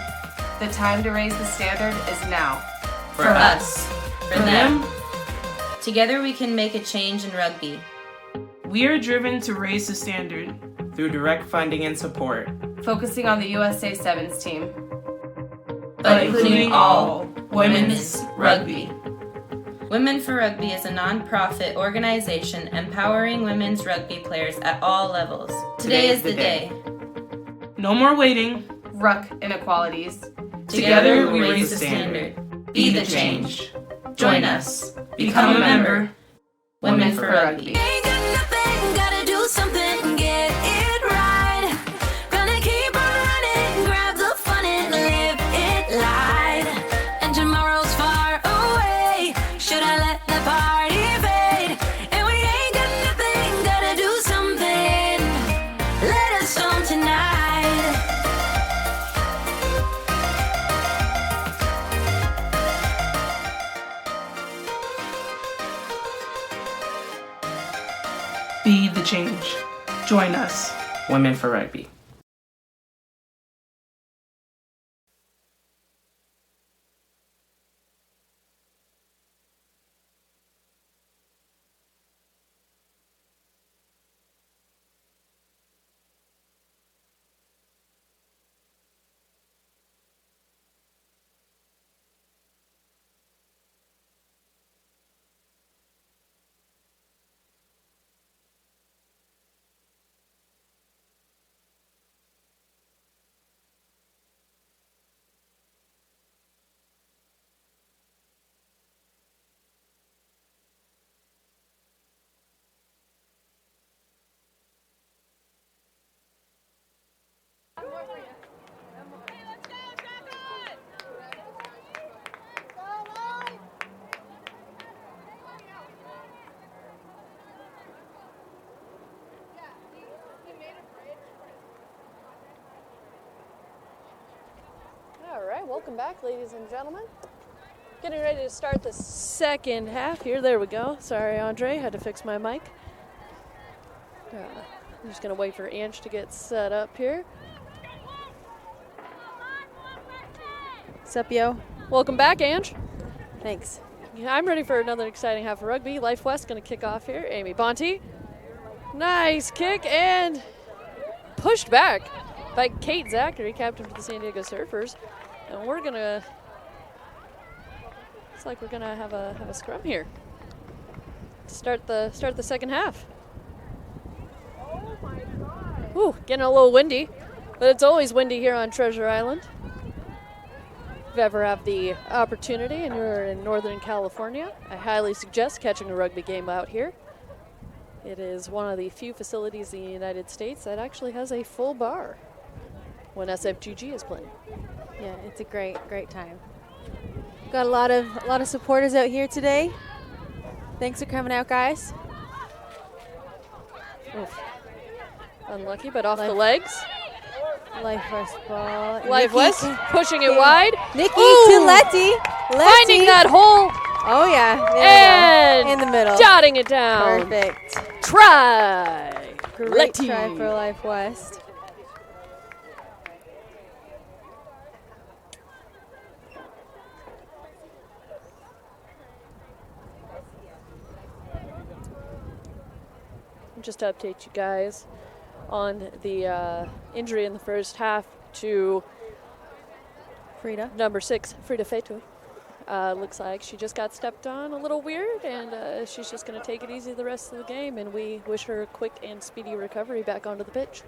The time to raise the standard is now. For us. For them. Together we can make a change in rugby. We are driven to raise the standard. through direct funding and support, Focusing on the USA Sevens team. But including all women's rugby. Women for Rugby is a non-profit organization empowering women's rugby players at all levels. Today is the day. No more waiting. Ruck inequalities. Together we raise the standard. Be the change. Join us. Become a member. Women for Rugby. Ain't got nothing, gotta do something, get it right. Gonna keep on running, grab the fun and live it light. And tomorrow's far away, should I let the party fade? And we ain't got nothing, gotta do something, let us on tonight. Be the change. Join us. Women for Rugby. Welcome back, ladies and gentlemen. Getting ready to start the second half here. There we go. Sorry, Andre, had to fix my mic. I'm just going to wait for Ange to get set up here. What's up, yo? Welcome back, Ange. Thanks. Yeah, I'm ready for another exciting half of rugby. Life West going to kick off here. Amy Bonte. Nice kick and pushed back by Kate Zachary, captain for the San Diego Surfers. And we're going to, looks like we're going to have a scrum here to start the second half. Ooh, getting a little windy, but it's always windy here on Treasure Island. If you ever have the opportunity and you're in Northern California, I highly suggest catching a rugby game out here. It is one of the few facilities in the United States that actually has a full bar when SFGG is playing. Yeah, it's a great time. Got a lot of supporters out here today. Thanks for coming out, guys. Oof. Unlucky, but off the legs. Life West ball. Life West pushing it wide. Nikki Ooh. to Letty. Finding that hole. Oh, yeah. And in the middle. Dotting it down. Perfect. Try. Great Letty. try for Life West. Just to update you guys on the injury in the first half to Frida. number 6, Frida Fetu. Looks like she just got stepped on a little weird, and she's just going to take it easy the rest of the game, and we wish her a quick and speedy recovery back onto the pitch.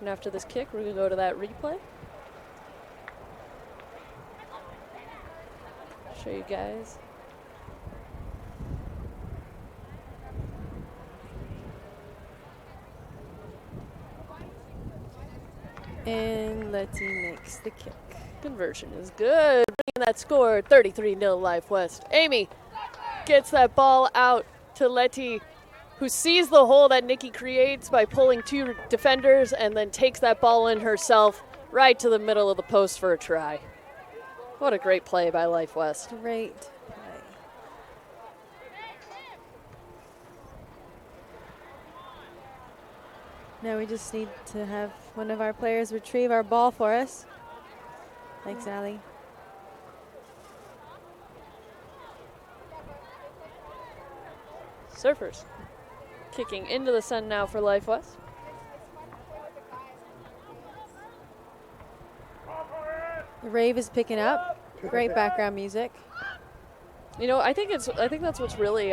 And after this kick, we're going to go to that replay. Show you guys. And Letty makes the kick. Conversion is good. Bringing that score, 33-0 Life West. Amy gets that ball out to Letty, who sees the hole that Nikki creates by pulling 2 defenders and then takes that ball in herself right to the middle of the post for a try. What a great play by Life West. Great play. Now we just need to have one of our players retrieve our ball for us. Thanks, Allie. Surfers kicking into the sun now for Life West. The rave is picking up. Great background music. You know, I think that's what's really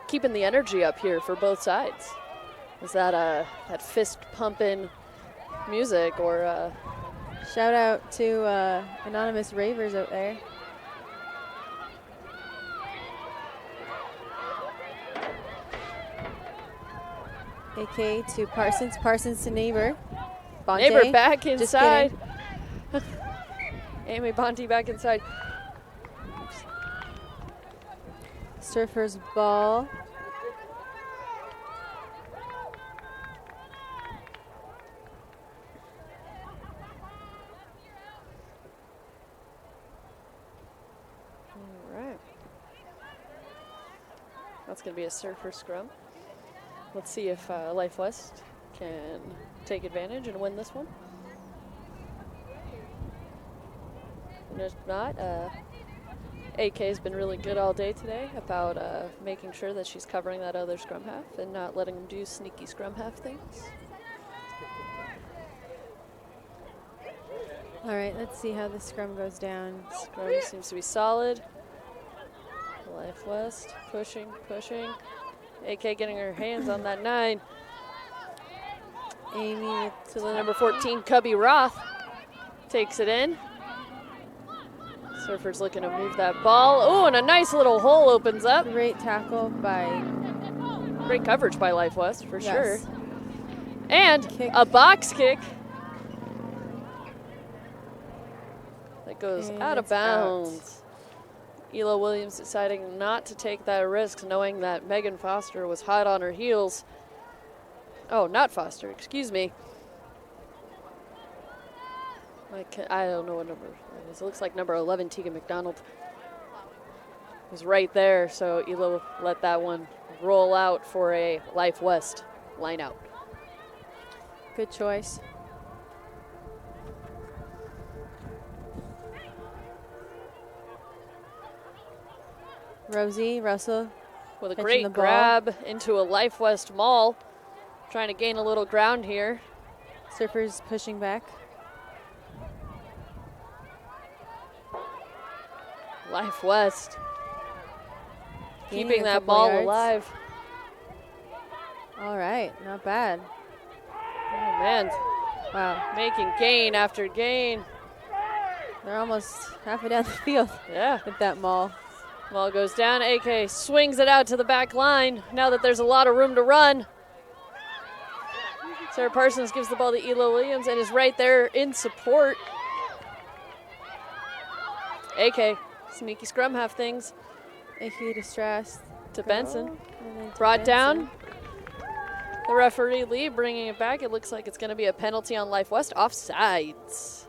keeping the energy up here for both sides. Is that fist pumping music or shout out to anonymous ravers out there. AK to Parsons, Parsons to Neighbor. Bonte, Neighbor back just inside. Amy Bonte back inside. Surfer's ball. All right. That's going to be a Surfer scrum. Let's see if Life West can take advantage and win this one. And if not, AK has been really good all day today about making sure that she's covering that other scrum half and not letting them do sneaky scrum half things. All right, let's see how the scrum goes down. Scrum seems to be solid. Life West pushing. AK getting her hands on that 9. Amy to the number 14, Cubby Roth takes it in. Surfer's looking to move that ball. Oh, and a nice little hole opens up. Great tackle by... Great coverage by Life West, for sure. Yes. And Kick. a box kick that goes And out of it's out. bounds. Ela Williams deciding not to take that risk, knowing that Megan Foster was hot on her heels. Oh, not Foster. Excuse me. I don't know what number it is. It looks like number 11, Tegan McDonald, was right there. So Elo let that one roll out for a Life West line out. Good choice. Rosie, Russell. With a catching great the ball. grab into a Life West maul. Trying to gain a little ground here. Surfers pushing back. Life West Gaining keeping a that couple ball yards. alive. All right, not bad. Oh, man. Wow, Making gain after gain. they're almost halfway down the field Yeah. with that maul. Ball goes down. AK swings it out to the back line now that there's a lot of room to run. Sarah Parsons gives the ball to Elo Williams and is right there in support. AK, sneaky scrum half things AK distressed. to Benson. And then to Brought down. Benson. The referee Lee bringing it back. It looks like it's going to be a penalty on Life West. Offsides.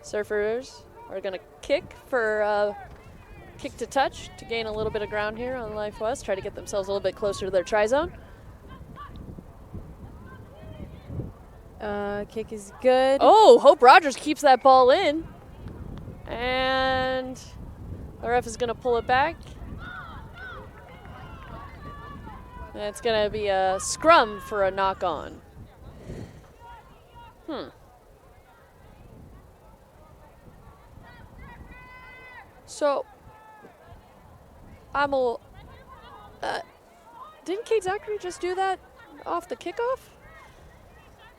Surfers are going to kick for kick to touch to gain a little bit of ground here on Life West. Try to get themselves a little bit closer to their try zone. Kick is good. Oh, Hope Rogers keeps that ball in. And the ref is going to pull it back. And it's going to be a scrum for a knock on. So, didn't Kate Zachary just do that off the kickoff?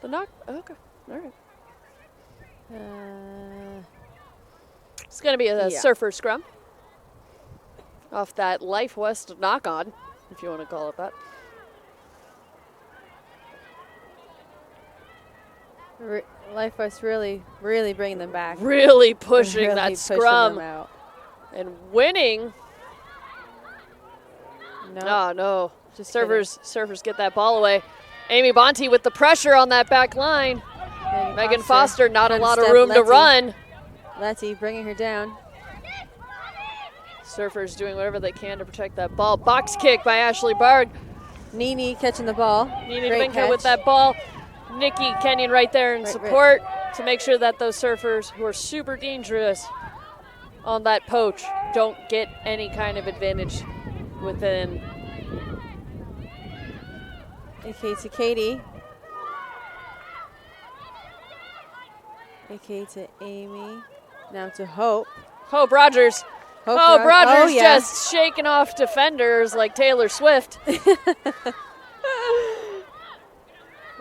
The knock? Okay, all right. It's going to be a Yeah. surfer scrum off that Life West knock on, if you want to call it that. Life West really bringing them back. Really pushing Really that pushing scrum them out. and winning. No, No. just Surfers get that ball away. Amy Bonte with the pressure on that back line. kidding. Megan Foster, not a One lot of step room to Letty. run. Letty bringing her down. Surfers doing whatever they can to protect that ball. Box kick by Ashley Bard. Nini catching the ball. Nina Great Domingo with catch. that ball. Nikki Kenyon right there in Right. support to make sure that those surfers who are super dangerous on that poach don't get any kind of advantage within. AK to Katie. AK to Amy. Now to Hope. Hope Rogers. Hope Rogers oh, yeah. just shaking off defenders like Taylor Swift.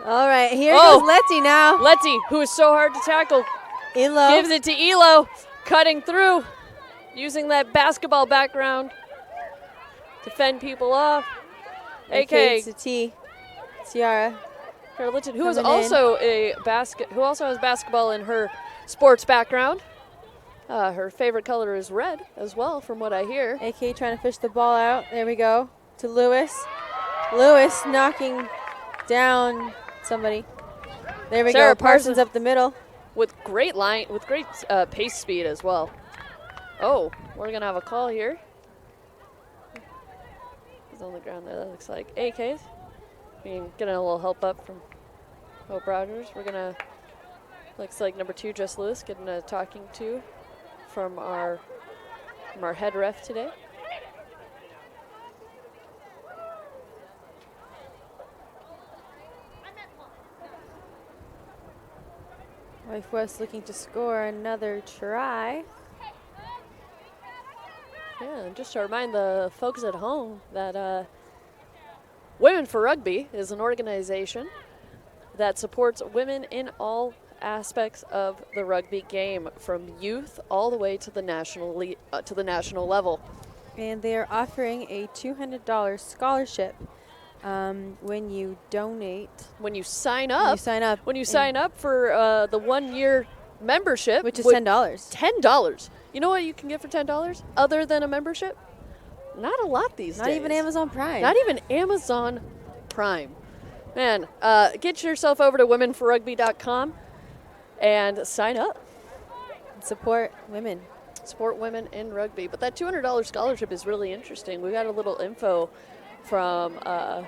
All right, here Oh. goes Letty now. Letty, who is so hard to tackle, Elo. gives it to Elo, cutting through, using that basketball background to fend people off. AK to T. Tiara. Carlton, who is Coming in. also who also has basketball in her sports background. Her favorite color is red as well, from what I hear. AK trying to fish the ball out. There we go. To Lewis. Lewis knocking down somebody. There we Sarah go. Parsons Parsons. up the middle. With great pace speed as well. Oh, we're gonna have a call here. He's on the ground there. That looks like AK's. Getting a little help up from Hope Rogers. Looks like number 2, Jess Lewis, getting a talking to from our head ref today. Life West looking to score another try. Yeah, and just to remind the folks at home that Women for Rugby is an organization that supports women in all aspects of the rugby game, from youth all the way to the national level. And they are offering a $200 scholarship when you donate. When you sign up, When you sign up for the 1-year membership, which is $10. $10. You know what you can get for $10 other than a membership? Not a lot these days. Not even Amazon Prime. Not even Amazon Prime. Man, get yourself over to womenforrugby.com and sign up. Support women. Support women in rugby. But that $200 scholarship is really interesting. We got a little info from a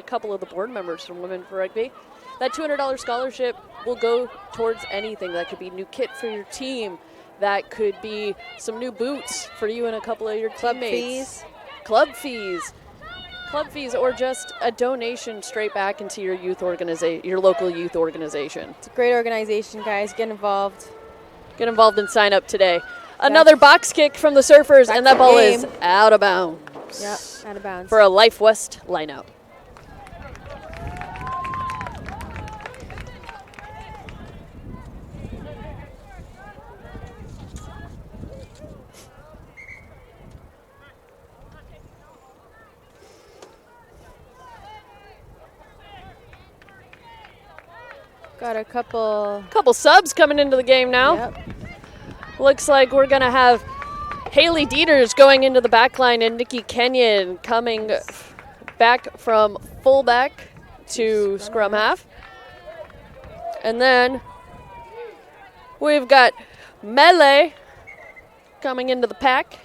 couple of the board members from Women for Rugby. That $200 scholarship will go towards anything. That could be new kit for your team. That could be some new boots for you and a couple of your teammates. Club fees, or just a donation straight back into your your local youth organization. It's a great organization, guys. Get involved. Get involved and sign up today. Another box kick from the Surfers, and that ball is out of bounds. Yep, out of bounds. For a Life West lineout. Got a couple subs coming into the game now. Yep. Looks like we're going to have Haley Dieters going into the back line and Nikki Kenyon coming back from fullback to scrum half. And then we've got Melee coming into the pack.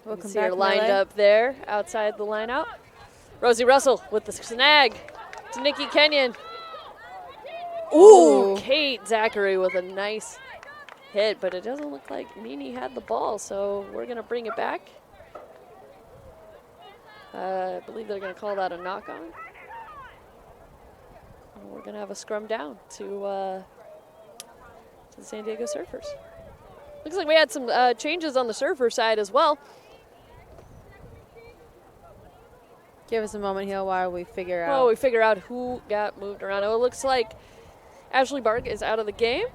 Welcome See her back, lined Melee. up there outside the line out. Rosie Russell with the snag to Nikki Kenyon. Ooh, Kate Zachary with a nice hit, but it doesn't look like Nini had the ball, so we're going to bring it back. I believe they're going to call that a knock-on. And we're going to have a scrum down to the San Diego Surfers. Looks like we had some changes on the Surfer side as well. Give us a moment here while we figure out. Well, we figure out who got moved around. Oh, it looks like Ashley Bark is out of the game.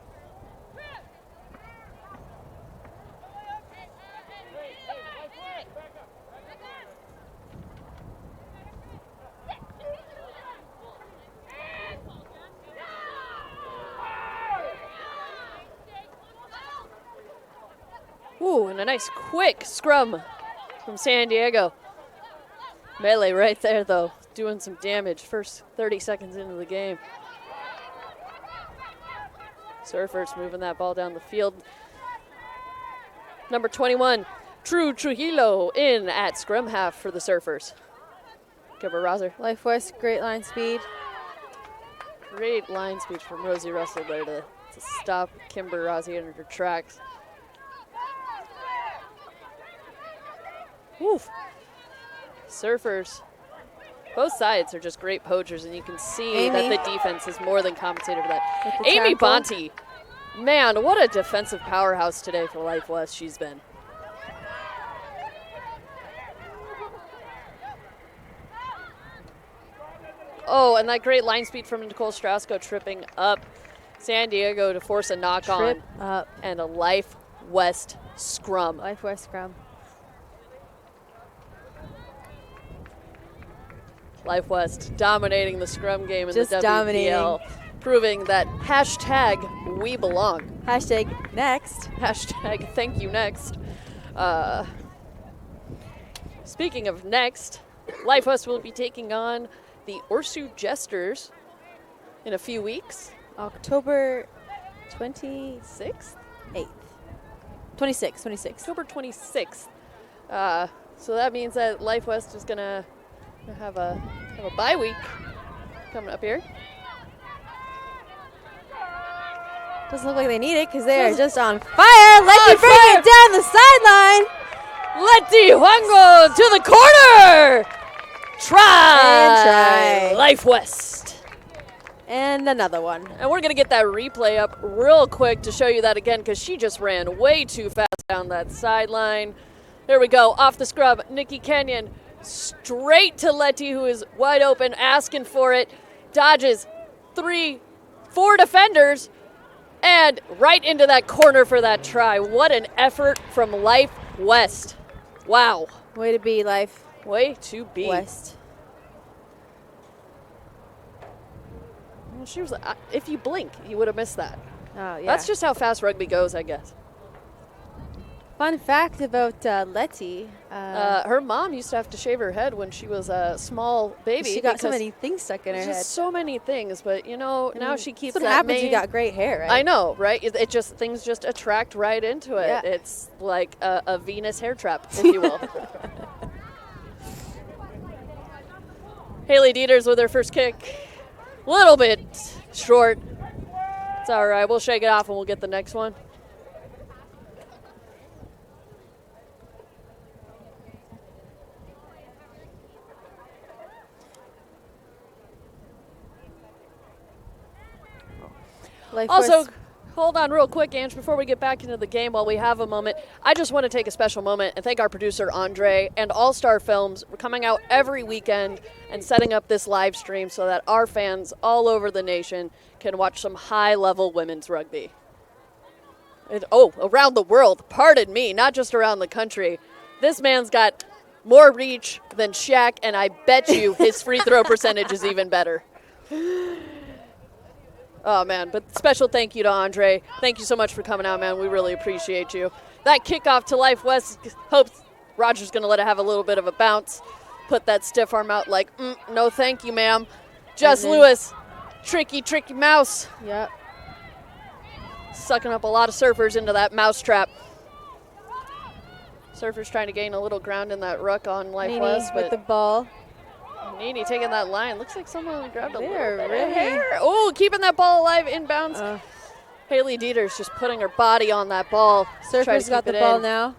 Ooh, and a nice quick scrum from San Diego. Melee right there, though, doing some damage. First 30 seconds into the game. Surfers moving that ball down the field. Number 21, True Trujillo in at scrum half for the Surfers. Kimber Roser. Life West, great line speed. Great line speed from Rosie Russell there to stop Kimber Rosie in her tracks. Oof. Surfers, both sides are just great poachers, and you can see that the defense is more than compensated for that. Amy Bonte, man, what a defensive powerhouse today for Life West she's been. Oh, and that great line speed from Nicole Strausko tripping up San Diego to force a knock-on and a Life West scrum. Life West scrum. Life West dominating the scrum game in Just the WPL, dominating. proving that hashtag we belong. Hashtag next. Hashtag thank you next. Speaking of next, Life West will be taking on the Orsu Jesters in a few weeks. October 26th? 8th. 26th. October 26th. So that means that Life West is going to have a bye week coming up here. Doesn't look like they need it because they are just on fire. Letty bring it down the sideline. Letty Huango to the corner. Try. Life West. And another one. And we're going to get that replay up real quick to show you that again because she just ran way too fast down that sideline. There we go. Off the scrub. Nikki Kenyon straight to Letty, who is wide open, asking for it. Dodges 4 defenders and right into that corner for that try. What an effort from Life West. Wow. Way to be, Life. Way to be. West. Well, she was. If you blink, you would have missed that. Oh, yeah. That's just how fast rugby goes, I guess. Fun fact about Letty. Her mom used to have to shave her head when she was a small baby. She got so because many things stuck in her just head. so many things, but now mean, she keeps that's what that happens. You main- got great hair, right? I know, right? It just things just attract right into it. Yeah. It's like a Venus hair trap, if you will. Haley Dieters with her first kick. Little bit short. It's all right. We'll shake it off and we'll get the next one. Life Also, Force- hold on real quick, Ange, before we get back into the game while we have a moment. I just want to take a special moment and thank our producer, Andre, and All Star Films for coming out every weekend and setting up this live stream so that our fans all over the nation can watch some high-level women's rugby. Around the world, pardon me, not just around the country. This man's got more reach than Shaq, and I bet you his free throw percentage is even better. Oh, man, but special thank you to Andre. Thank you so much for coming out, man. We really appreciate you. That kickoff to Life West, hopes Roger's going to let it have a little bit of a bounce. Put that stiff arm out like, no thank you, ma'am. Just And then- Lewis, tricky mouse. Yep. Sucking up a lot of surfers into that mouse trap. Surfers trying to gain a little ground in that ruck on Life Nene West, with but the ball. Nene taking that line. Looks like someone grabbed a They're little bit really- of hair. Oh, keeping that ball alive inbounds. Haley Dieters just putting her body on that ball. to try to Surfers got keep the it ball in. now.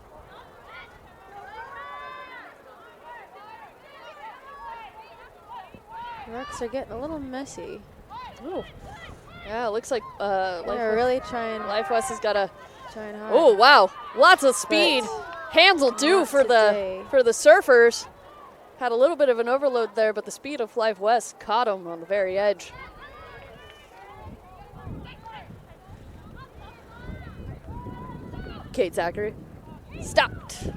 Rucks are getting a little messy. Ooh. Yeah, it looks like They're really trying Life West has got a. hard. Oh wow, lots of speed. Hands will do not for today. the surfers. Had a little bit of an overload there, but the speed of Life West caught him on the very edge. Kate Zachary stopped.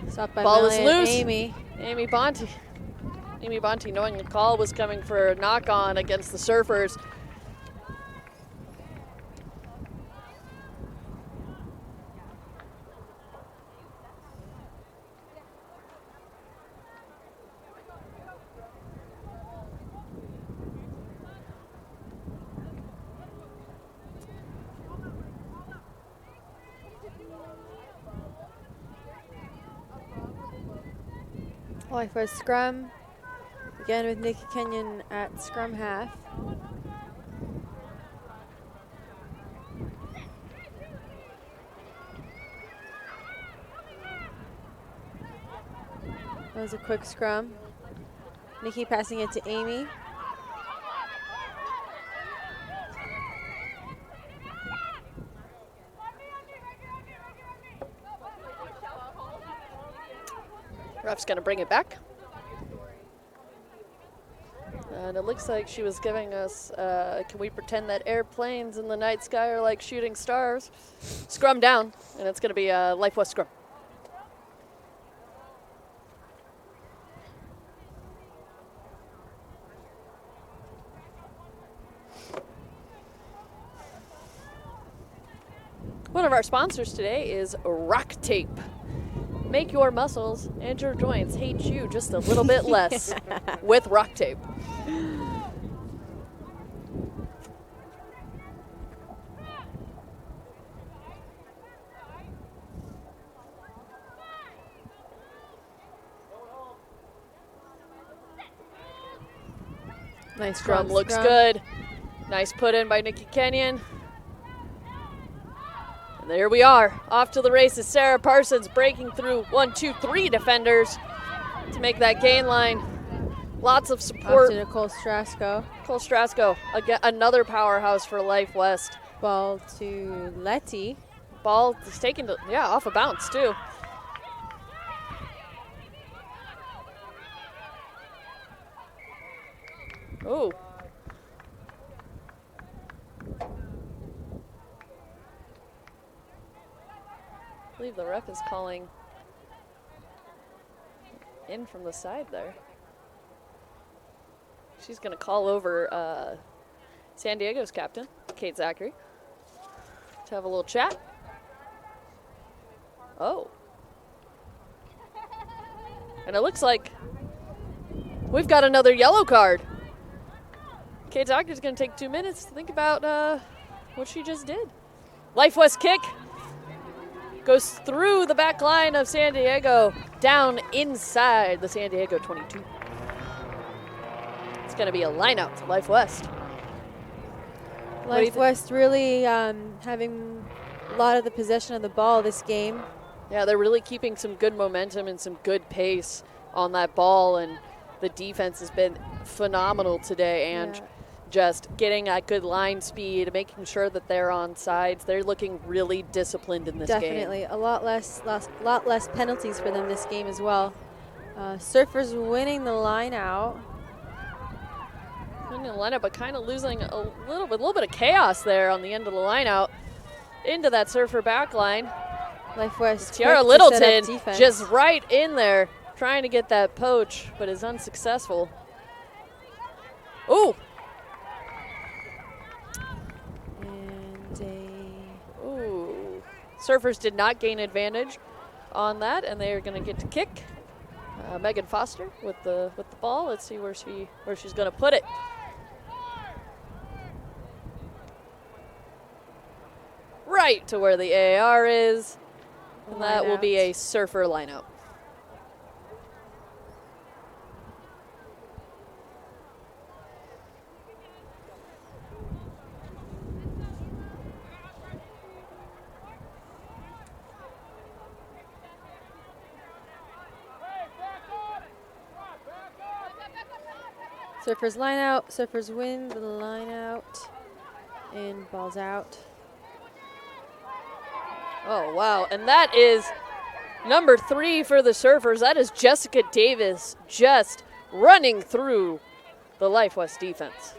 Stopped by Ball is Melanie and loose. Amy. Amy Bonte. Amy Bonte, knowing the call was coming for a knock on against the surfers. Life Force scrum. Again with Nikki Kenyon at scrum half. That was a quick scrum. Nikki passing it to Amy. Ref's going to bring it back. And it looks like she was giving us, can we pretend that airplanes in the night sky are like shooting stars? Scrum down, and it's going to be a Life West scrum. One of our sponsors today is Rock Tape. Make your muscles and your joints hate you just a little bit less with Rock Tape. Nice Scrum scrum. looks scrum. good. Nice put in by Nikki Kenyon. And there we are. Off to the races. Sarah Parsons breaking through 1, 2, 3 defenders to make that gain line. Lots of Off support. to Nicole Strasco. Cole Strasco, again, another powerhouse for Life West. Ball to Letty. Ball is taken to, off a bounce too. Oh. I believe the ref is calling in from the side there. She's going to call over San Diego's captain, Kate Zachary, to have a little chat. Oh. And it looks like we've got another yellow card. Kate Doctor's going to take 2 minutes to think about what she just did. Life West kick goes through the back line of San Diego, down inside the San Diego 22. It's going to be a line out to Life West. Life West really having a lot of the possession of the ball this game. Yeah, they're really keeping some good momentum and some good pace on that ball, and the defense has been phenomenal today, and just getting at good line speed, making sure that they're on sides. They're looking really disciplined in this game. Definitely. A lot less penalties for them this game as well. Surfers winning the line out. Winning the line out, but kind of losing a little bit of chaos there on the end of the line out into that Surfer back line. Life West. Tiara Littleton just right in there trying to get that poach, but is unsuccessful. Ooh. Ooh. Surfers did not gain advantage on that, and they are going to get to kick. Megan Foster with the ball. Let's see where she's going to put it. Right to where the AAR is, and that will be a Surfer lineout. Surfers line out. Surfers win the line out. And ball's out. Oh, wow. And that is number 3 for the Surfers. That is Jessica Davis just running through the Life West defense.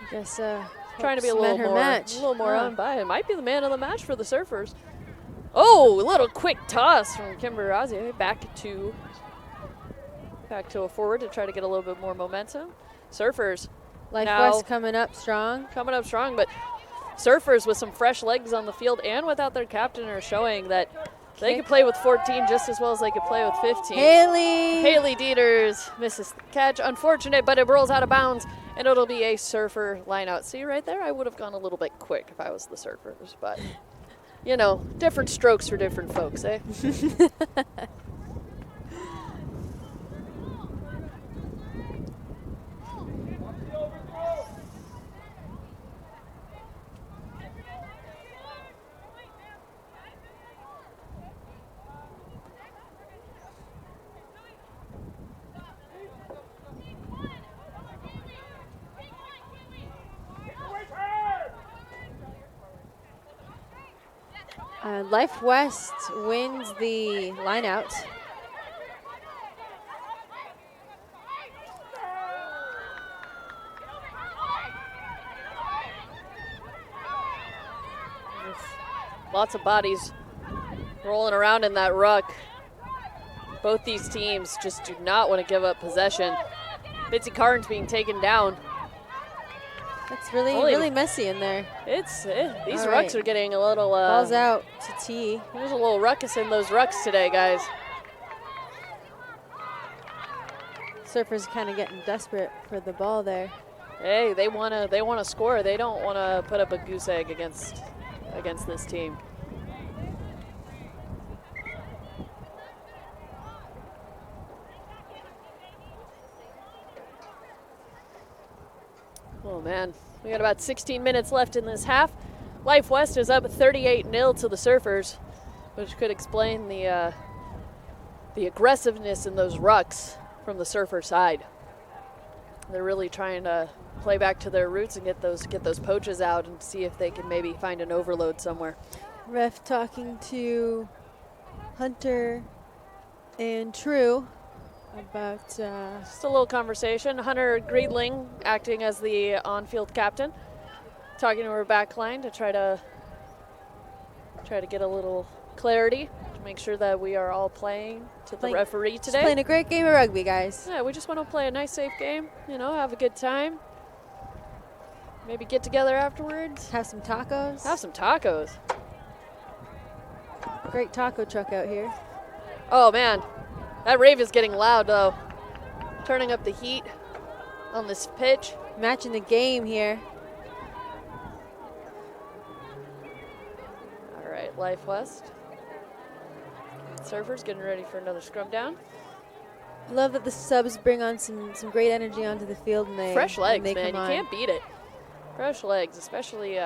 I guess trying to be a little more Huh. on by. It might be the man of the match for the Surfers. Oh, a little quick toss from Kimber Razier back to a forward to try to get a little bit more momentum. Surfers Life now West coming up strong. But Surfers with some fresh legs on the field and without their captain are showing that they can play with 14 just as well as they could play with 15. Haley Dieters misses the catch. Unfortunate, but it rolls out of bounds, and it'll be a Surfer lineout. See right there? I would have gone a little bit quick if I was the Surfers, but, you know, different strokes for different folks, eh? Life West wins the line out. Lots of bodies rolling around in that ruck. Both these teams just do not want to give up possession. Bitsy Carnes being taken down. It's really messy in there. These rucks are getting a little. Ball's out to T. There's a little ruckus in those rucks today, guys. Surfers kind of getting desperate for the ball there. Hey, they wanna score. They don't want to put up a goose egg against this team. Oh man, we got about 16 minutes left in this half. Life West is up 38-0 to the Surfers, which could explain the aggressiveness in those rucks from the Surfer side. They're really trying to play back to their roots and get those poaches out and see if they can maybe find an overload somewhere. Ref talking to Hunter and True about just a little conversation. Hunter Greedling acting as the on-field captain, talking to her back line to try to get a little clarity to make sure that we are all playing to the referee today. Just playing a great game of rugby, guys. Yeah, we just want to play a nice, safe game. You know, have a good time. Maybe get together afterwards. Have some tacos. Have some tacos. Great taco truck out here. Oh, man. That rave is getting loud, though. Turning up the heat on this pitch. Matching the game here. All right, Life West. Surfers getting ready for another scrum down. Love that the subs bring on some great energy onto the field. And Fresh legs, they man. You come on. can't beat it. Fresh legs, especially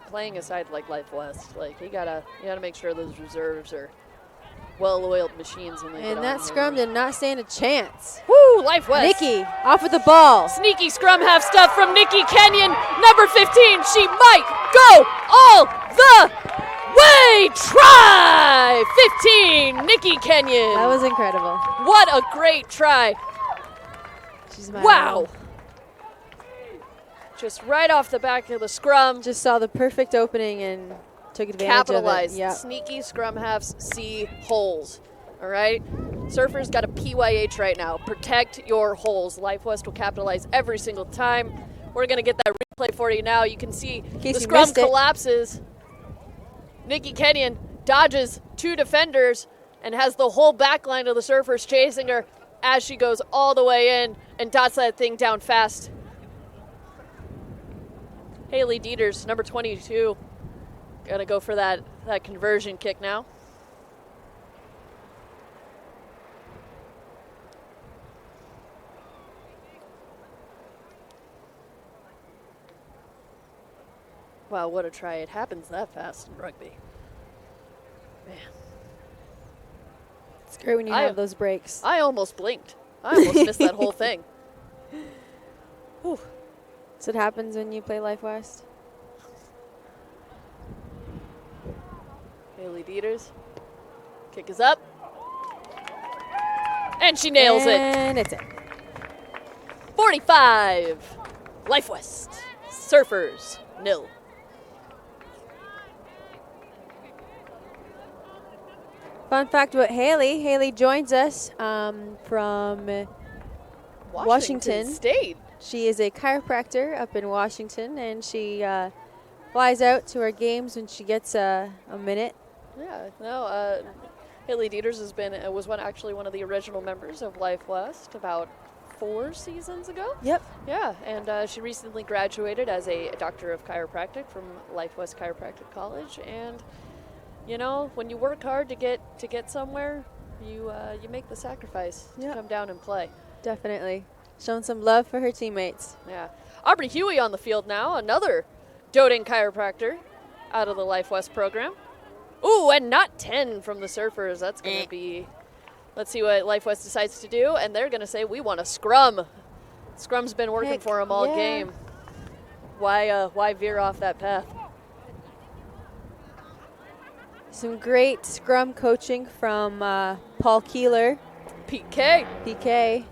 playing a side like Life West. Like, you gotta make sure those reserves are well-oiled machines when they get And on that here. scrum did not stand a chance. Woo, Life West. Nikki off with the ball. Sneaky scrum half stuff from Nikki Kenyon. Number 15, she might go all the way. Try! 15, Nikki Kenyon. That was incredible. What a great try. She's my Wow. Just right off the back of the scrum. Just saw the perfect opening and took advantage Capitalize. of it. Yep. Sneaky scrum halves see holes. All right? Surfers got a PYH right now. Protect your holes. Life West will capitalize every single time. We're going to get that replay for you now. You can see the scrum collapses. Nikki Kenyon dodges 2 defenders and has the whole back line of the Surfers chasing her as she goes all the way in and dots that thing down fast. Haley Dieters, number 22, gonna go for that conversion kick now. Wow, what a try. It happens that fast in rugby. Man. It's great when you have those breaks. I almost blinked. I almost missed that whole thing. Whew. So it happens when you play Life West. Haley Dieters. Kick is up. And she nails it. And it's it. 45. Life West. Surfers, 0. Fun fact about Haley. Haley joins us from Washington State. She is a chiropractor up in Washington, and she flies out to our games when she gets a minute. Yeah, no, Haley Dieters was actually one of the original members of Life West about 4 seasons ago. Yep. Yeah, and she recently graduated as a doctor of chiropractic from Life West Chiropractic College. And you know, when you work hard to get somewhere, you make the sacrifice to come down and play. Definitely. Showing some love for her teammates. Yeah. Aubrey Huey on the field now, another doting chiropractor out of the Life West program. Ooh, and not 10 from the Surfers. That's going to be, let's see what Life West decides to do. And they're going to say, we want a scrum. Scrum's been working for them all game. Why veer off that path? Some great scrum coaching from Paul Keeler. PK.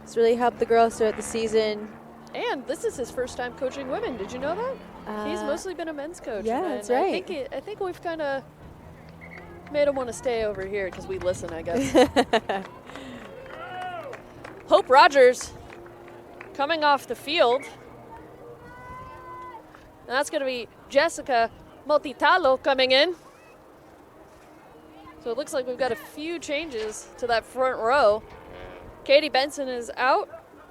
It's really helped the girls throughout the season. And this is his first time coaching women. Did you know that? He's mostly been a men's coach. Yeah, and that's right. I think we've kind of made him want to stay over here because we listen, I guess. Hope Rogers coming off the field. And that's going to be Jessica Multitalo coming in. So it looks like we've got a few changes to that front row. Katie Benson is out,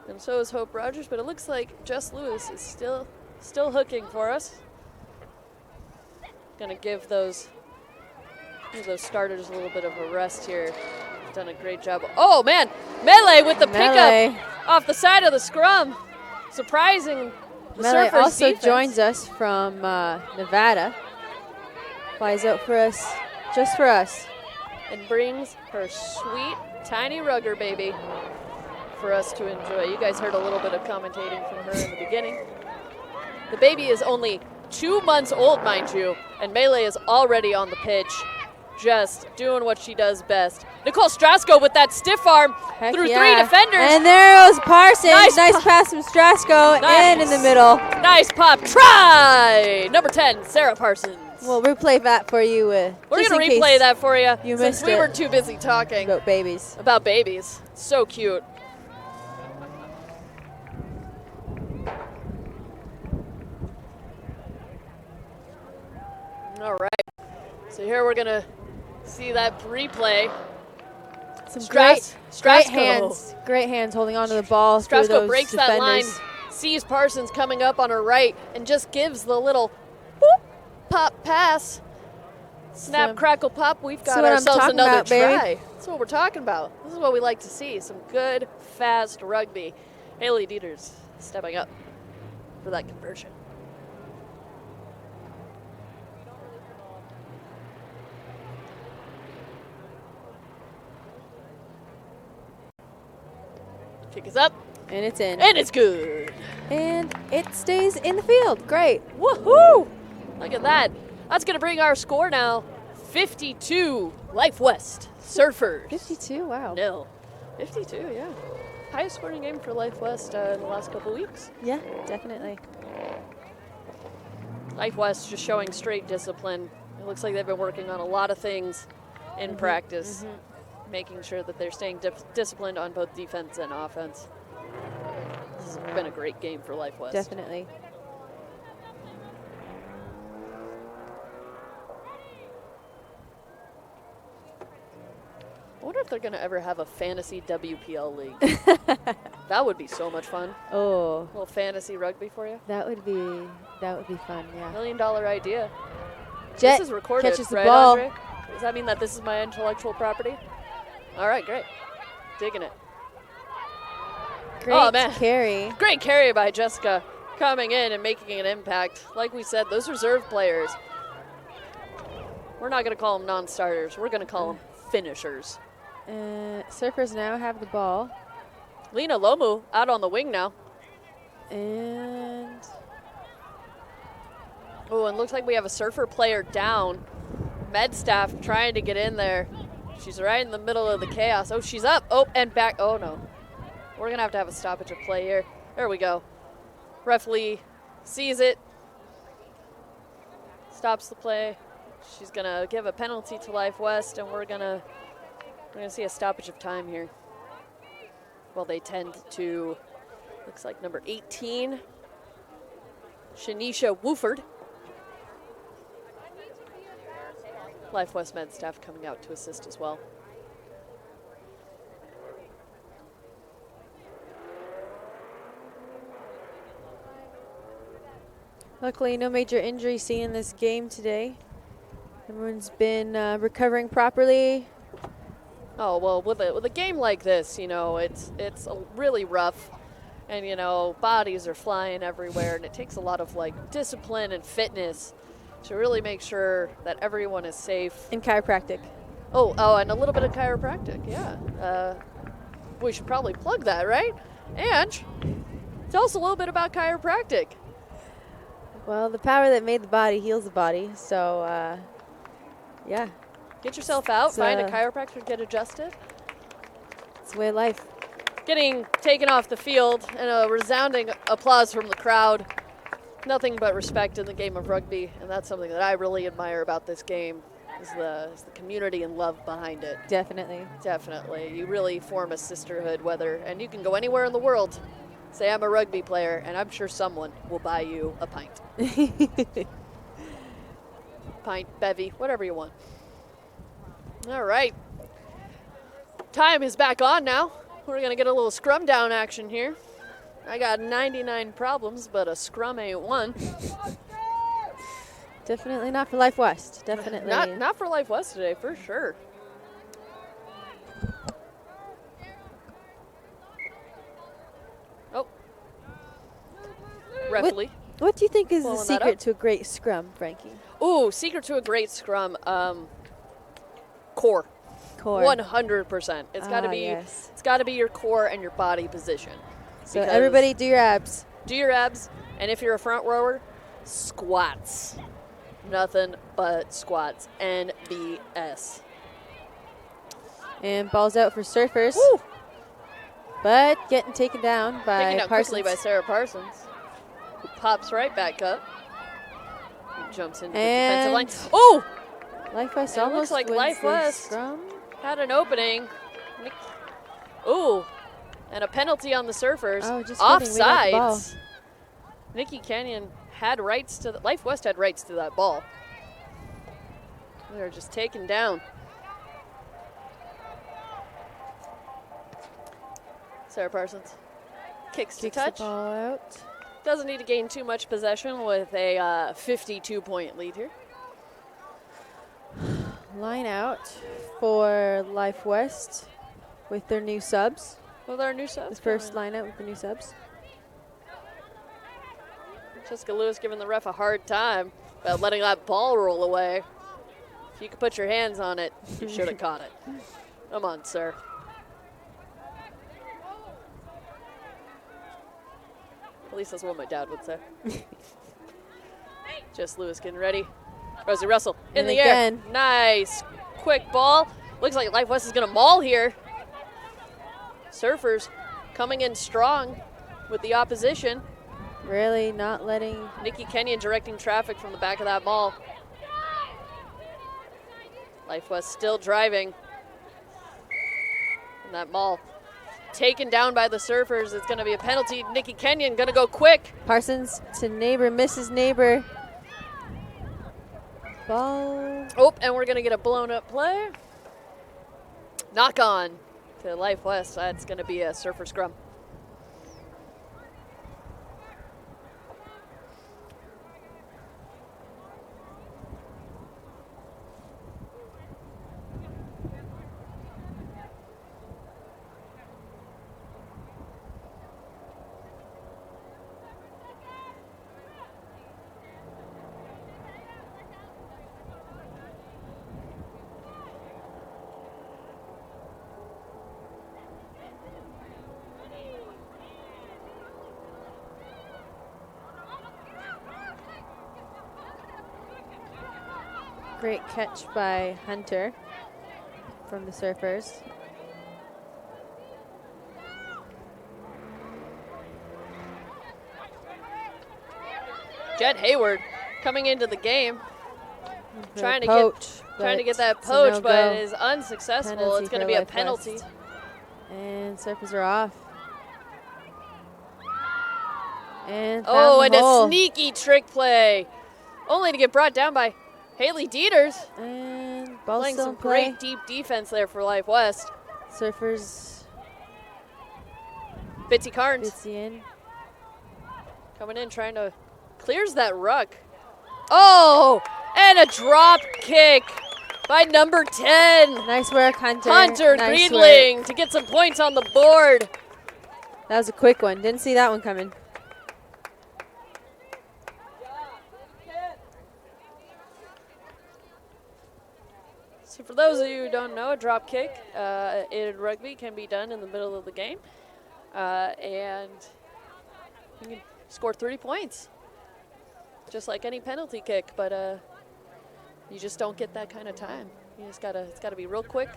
and so is Hope Rogers, but it looks like Jess Lewis is still hooking for us. Gonna give those starters a little bit of a rest here. Done a great job. Oh man, Melee with the pickup off the side of the scrum. Surprising the Melee Surfers also defense. joins us from Nevada. Flies out for us, just for us. And brings her sweet, tiny rugger baby for us to enjoy. You guys heard a little bit of commentating from her in the beginning. The baby is only 2 months old, mind you, and Melee is already on the pitch, just doing what she does best. Nicole Strasko with that stiff arm through 3 defenders. And there goes Parsons. Nice pass from Strasko and in the middle. Nice pop. Try! Number 10, Sarah Parsons. We'll replay that for you. We're going to replay that for you you since missed we it. were too busy talking About babies. About babies. So cute. All right. So here we're gonna see that replay. Some Stras- great Strasco. hands. Great hands holding onto the ball. through Strasco those breaks that line, defenders. sees Parsons coming up on her right, and just gives the little whoop, pop pass. Snap, So- crackle, pop. We've got what I'm ourselves talking another about, baby. try. That's what we're talking about. This is what we like to see. Some good, fast rugby. Haley Dieters stepping up for that conversion. Kick is up, And it's in. and it's good. And it stays in the field. Great. Woohoo! Look at that. That's going to bring our score now 52 Life West Surfers. 52, wow. Nil. 52, yeah. Highest scoring game for Life West in the last couple weeks. Yeah, definitely. Life West just showing straight discipline. It looks like they've been working on a lot of things in practice, making sure that they're staying disciplined on both defense and offense. This has been a great game for Life West. Definitely. I wonder if they're going to ever have a fantasy WPL league. That would be so much fun. Oh, A little fantasy rugby for you. that would be fun, yeah. $1 million idea. Jet This is recorded, catches the right, ball. Andre? Does that mean that this is my intellectual property? All right, great. Digging it. Great Oh, man. carry. Great carry by Jessica, coming in and making an impact. Like we said, those reserve players, we're not going to call them non-starters. We're going to call them finishers. Surfers now have the ball. Lena Lomu out on the wing now. And Oh, and looks like we have a Surfer player down. Med staff trying to get in there. She's right in the middle of the chaos. Oh, she's up. Oh, and back. Oh, no. We're going to have a stoppage of play here. There we go. Ref Lee sees it. Stops the play. She's going to give a penalty to Life West, and we're going to see a stoppage of time here. Well, they tend to, looks like number 18, Shanisha Wooford. Life West Med staff coming out to assist as well. luckily, no major injury seen in this game today. Everyone's been recovering properly. Oh, well, with a game like this, you know, it's really rough. And, you know, bodies are flying everywhere. And it takes a lot of, like, discipline and fitness to really make sure that everyone is safe. In chiropractic. Oh, and a little bit of chiropractic, yeah. We should probably plug that, right? And tell us a little bit about chiropractic. Well, the power that made the body heals the body. So, yeah, Get yourself out, It's, find a chiropractor, get adjusted. it's the way of life. Getting taken off the field and a resounding applause from the crowd. Nothing but respect in the game of rugby, and that's something that I really admire about this game, is the community and love behind it. Definitely. Definitely. You really form a sisterhood, and you can go anywhere in the world, say I'm a rugby player, and I'm sure someone will buy you a pint. Pint, bevy, whatever you want. All right. Time is back on now. We're going to get a little scrum down action here. I got 99 problems, but a scrum ain't one. Definitely not for Life West. Definitely. Not for Life West today, for sure. Oh. Ref Lee. What do you think is the Pulling that secret up. to a great scrum, Frankie? Ooh, secret to a great scrum. Core. Core. 100%. It's got to be. Yes. It's got to be your core and your body position. So Because everybody do your abs. do your abs, and if you're a front rower, squats. Nothing but squats. NBS. And balls out for Surfers. Woo! But getting taken down by Taken out Parsons. quickly by Sarah Parsons, who pops right back up. Who jumps into the defensive line. Oh! Life West And it almost looks like wins Life the West scrum. had an opening. Ooh, and a penalty on the Surfers. Oh, just kidding, we got the ball. Offsides. Nikki Canyon had rights to Life West had rights to that ball. They're just taken down. Sarah Parsons kicks to touch. The ball out. Doesn't need to gain too much possession with a 52-point lead here. Line out for Life West with their new subs. With our new subs. The first line out with the new subs. Jessica Lewis giving the ref a hard time about letting that ball roll away. If you could put your hands on it, you should have caught it. Come on, sir. At least that's what my dad would say. Jess Lewis getting ready. Rosie Russell in And the again. air. Nice. Quick ball. Looks like Life West is going to maul here. Surfers coming in strong with the opposition. Really not letting. Nikki Kenyon directing traffic from the back of that ball. Life West still driving. And that ball taken down by the Surfers. It's going to be a penalty. Nikki Kenyon going to go quick. Parsons to Neighbor, misses Neighbor. Ball. Oh, and we're going to get a blown up play. Knock on to Life West. That's going to be a Surfer scrum. Great catch by Hunter from the Surfers. Jed Hayward coming into the game. Trying to get that it's a poach, no-go. but it is unsuccessful. Penalty It's going to for be a Life penalty. West. And Surfers are off. And Oh, found and the a hole. sneaky trick play. Only to get brought down by Haley Dieters. And ball Playing still some in play. great deep defense there for Life West. Surfers Bitsy Carnes Bitsy in. coming in, trying to clears that ruck. Oh, and a drop kick by number 10. Nice work, Hunter. Hunter Nice Greenling work. to get some points on the board. That was a quick one. Didn't see that one coming. So for those of you who don't know, a drop kick in rugby can be done in the middle of the game. And you can score 30 points, just like any penalty kick, but you just don't get that kind of time. You just it's gotta be real quick.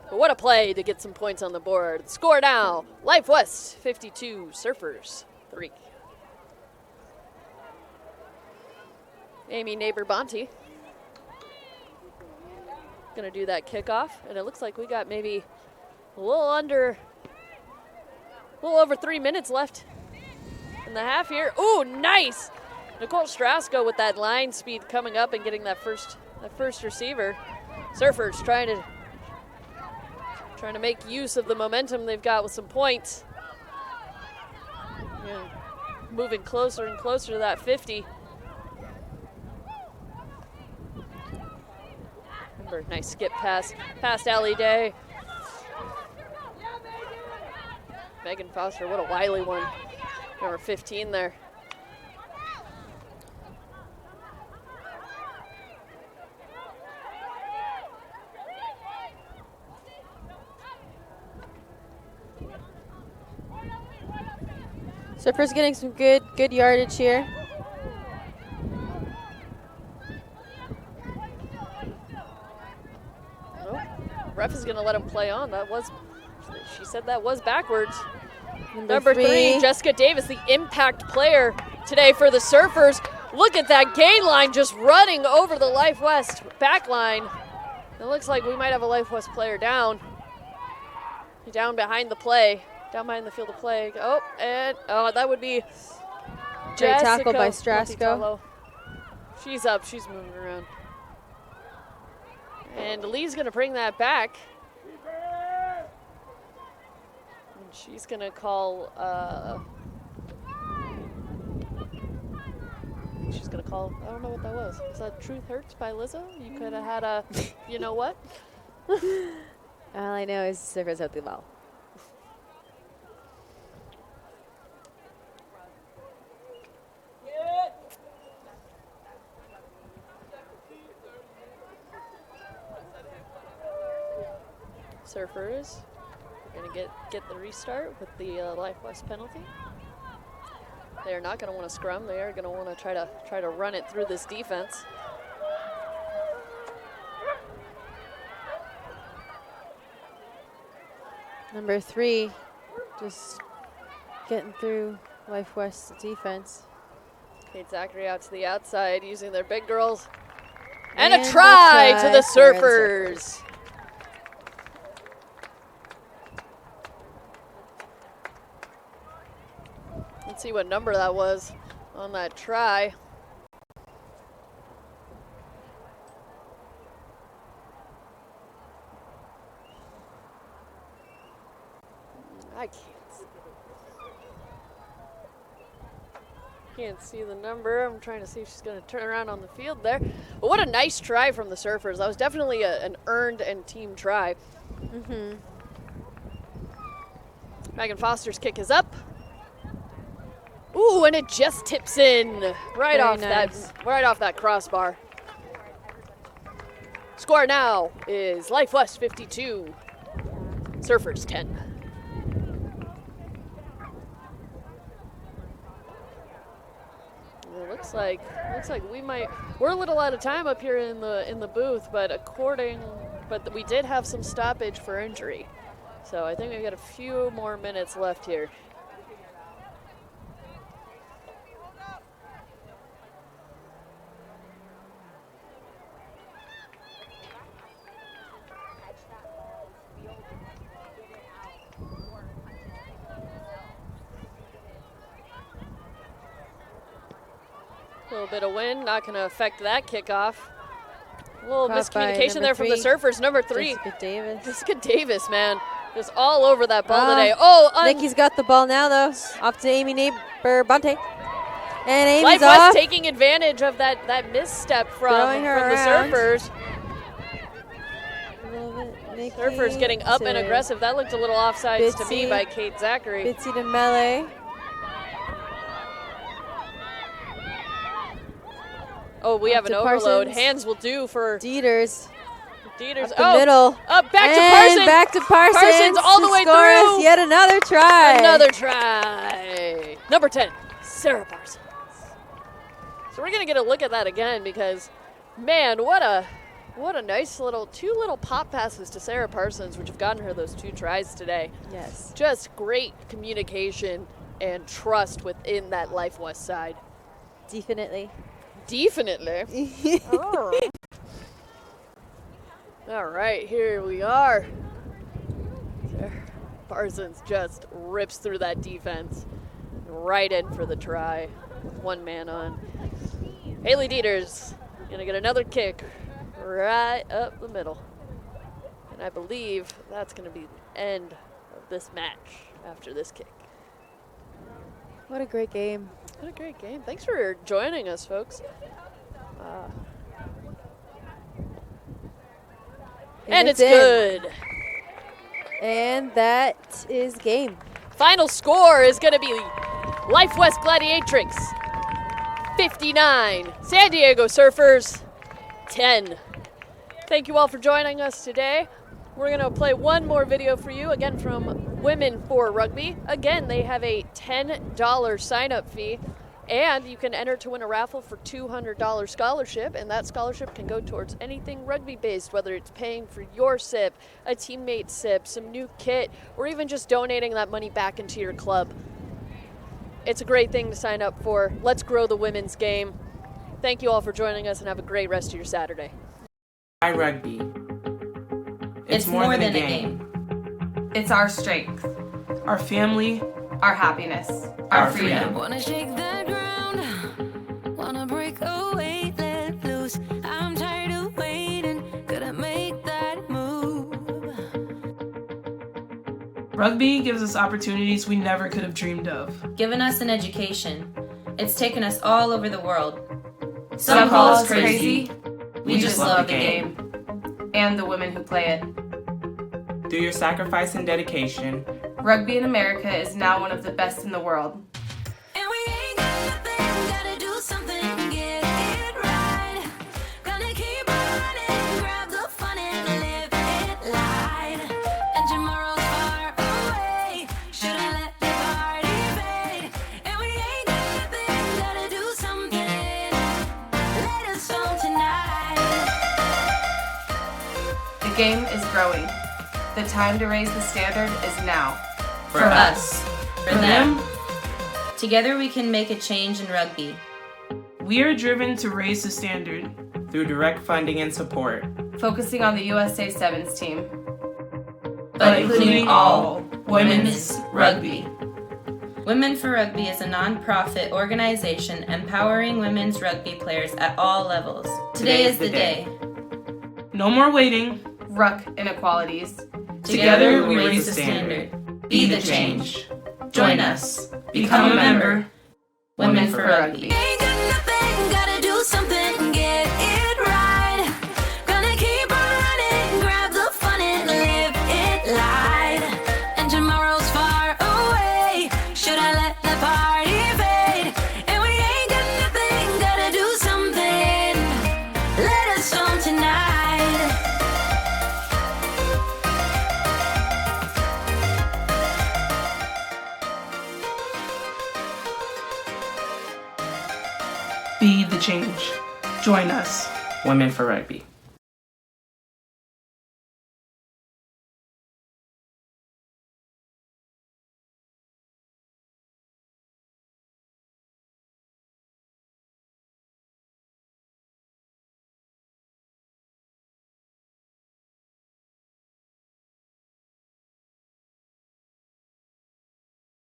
But what a play to get some points on the board. Score now, Life West 52, Surfers 3. Amy Neighbor-Bonte gonna do that kickoff, and it looks like we got maybe a little over 3 minutes left in the half here. Ooh, nice! Nicole Strasco with that line speed coming up and getting that first receiver. Surfers trying to make use of the momentum they've got with some points. Yeah, moving closer and closer to that 50. Remember, nice skip pass past Allie Day. Megan Foster, what a wily one. Number 15 there. Surfers getting some good yardage here. Oh, ref is going to let him play on. She said that was backwards. Number three, Jessica Davis, the impact player today for the Surfers. Look at that gain line just running over the Life West back line. It looks like we might have a Life West player down. Down behind the play. Down behind the field of play. Oh, and that would be Great Jessica tackle by Strasco. Monticello. She's up. She's moving around. And Lee's going to bring that back. And she's going to call, she's going to call, I don't know what that was. Was that Truth Hurts by Lizzo? You could have had a, you know what? All I know is Surfers hope the ball. Surfers are going to get the restart with the Life West penalty. They are not going to want to scrum. They are going to want to try to run it through this defense. Number 3, just getting through Life West's defense. Kate Zachary out to the outside using their big girls. And a And try to the for the Surfers. Let's see what number that was on that try. I can't see the number. I'm trying to see if she's going to turn around on the field there. But what a nice try from the Surfers. That was definitely an earned and team try. Mm-hmm. Megan Foster's kick is up. Ooh, and it just tips in right Very off nice. that crossbar. Score now is Life West 52, Surfers 10. It looks like we're a little out of time up here in the booth, but we did have some stoppage for injury. So I think we've got a few more minutes left here. A little bit of wind, not going to affect that kickoff. A little Caught by miscommunication there from the 3, Surfers. Number 3, Jessica Davis. Jessica Davis, man, just all over that ball Ah, today. Oh, Nikki's got the ball now, though. Off to Amy Neighbor-Bunte. And Amy's Life off. West taking advantage of that misstep from Throwing her the around. Surfers. A little bit, Nikki Surfers getting up and to aggressive. That looked a little offsides to me Bitsy. by Kate Zachary. Bitsy to Melee. Oh, we have an to overload. Parsons. Hands will do for Dieters. Dieters. Up the middle. Back to And Parsons. back to Parsons. Parsons all the to way score us through. Yet another try. Another try. Number 10, Sarah Parsons. So we're gonna get a look at that again because, man, what a nice two little pop passes to Sarah Parsons, which have gotten her those 2 tries today. Yes. Just great communication and trust within that Life West side. Definitely. Definitely. Oh. All right, here we are. Parsons just rips through that defense, right in for the try, with 1 man on. Haley Dieters gonna get another kick right up the middle. And I believe that's gonna be the end of this match after this kick. What a great game. What a great game. Thanks for joining us, folks. And it's in. good. And that is game. Final score is going to be Life West Gladiatrix 59, San Diego Surfers 10. Thank you all for joining us today. We're going to play one more video for you, again from Women for Rugby. Again, they have a $10 sign-up fee, and you can enter to win a raffle for $200 scholarship, and that scholarship can go towards anything rugby-based, whether it's paying for your SIP, a teammate SIP, some new kit, or even just donating that money back into your club. It's a great thing to sign up for. Let's grow the women's game. Thank you all for joining us, and have a great rest of your Saturday. Why rugby? It's more than a game. It's our strength, Our family. our happiness, Our our freedom. Wanna shake that ground, wanna break away, let lose. I'm tired of waiting, gotta make that move. Rugby gives us opportunities we never could have dreamed of. Given us an education. It's taken us all over the world. Some call us crazy. We just love the game. And the women who play it. Through your sacrifice and dedication, Rugby in America is now one of the best in the world. And we ain't got nothing, gotta do something, get it right. Gonna keep on running, grab the fun and live it light. And tomorrow's far away, should I let the party fade? And we ain't got nothing, gotta do something, let us on tonight. The game is growing. The time to raise the standard is now. For us. For them. Together we can make a change in rugby. We are driven to raise the standard. through direct funding and support, Focusing on the USA Sevens team. But including all women's rugby. Women for Rugby is a non-profit organization empowering women's rugby players at all levels. Today is the day. No more waiting. Ruck inequalities. Together we raise the standard. Be the change. Join us. Become a member. Women for Rugby. Ain't got nothing, gotta do something, get it right. Gonna keep on running, grab the fun and live it light. And tomorrow's far away, should I let the party fade? And we ain't got nothing, gotta do something, let us on tonight. Be the change. Join us. Women for Rugby.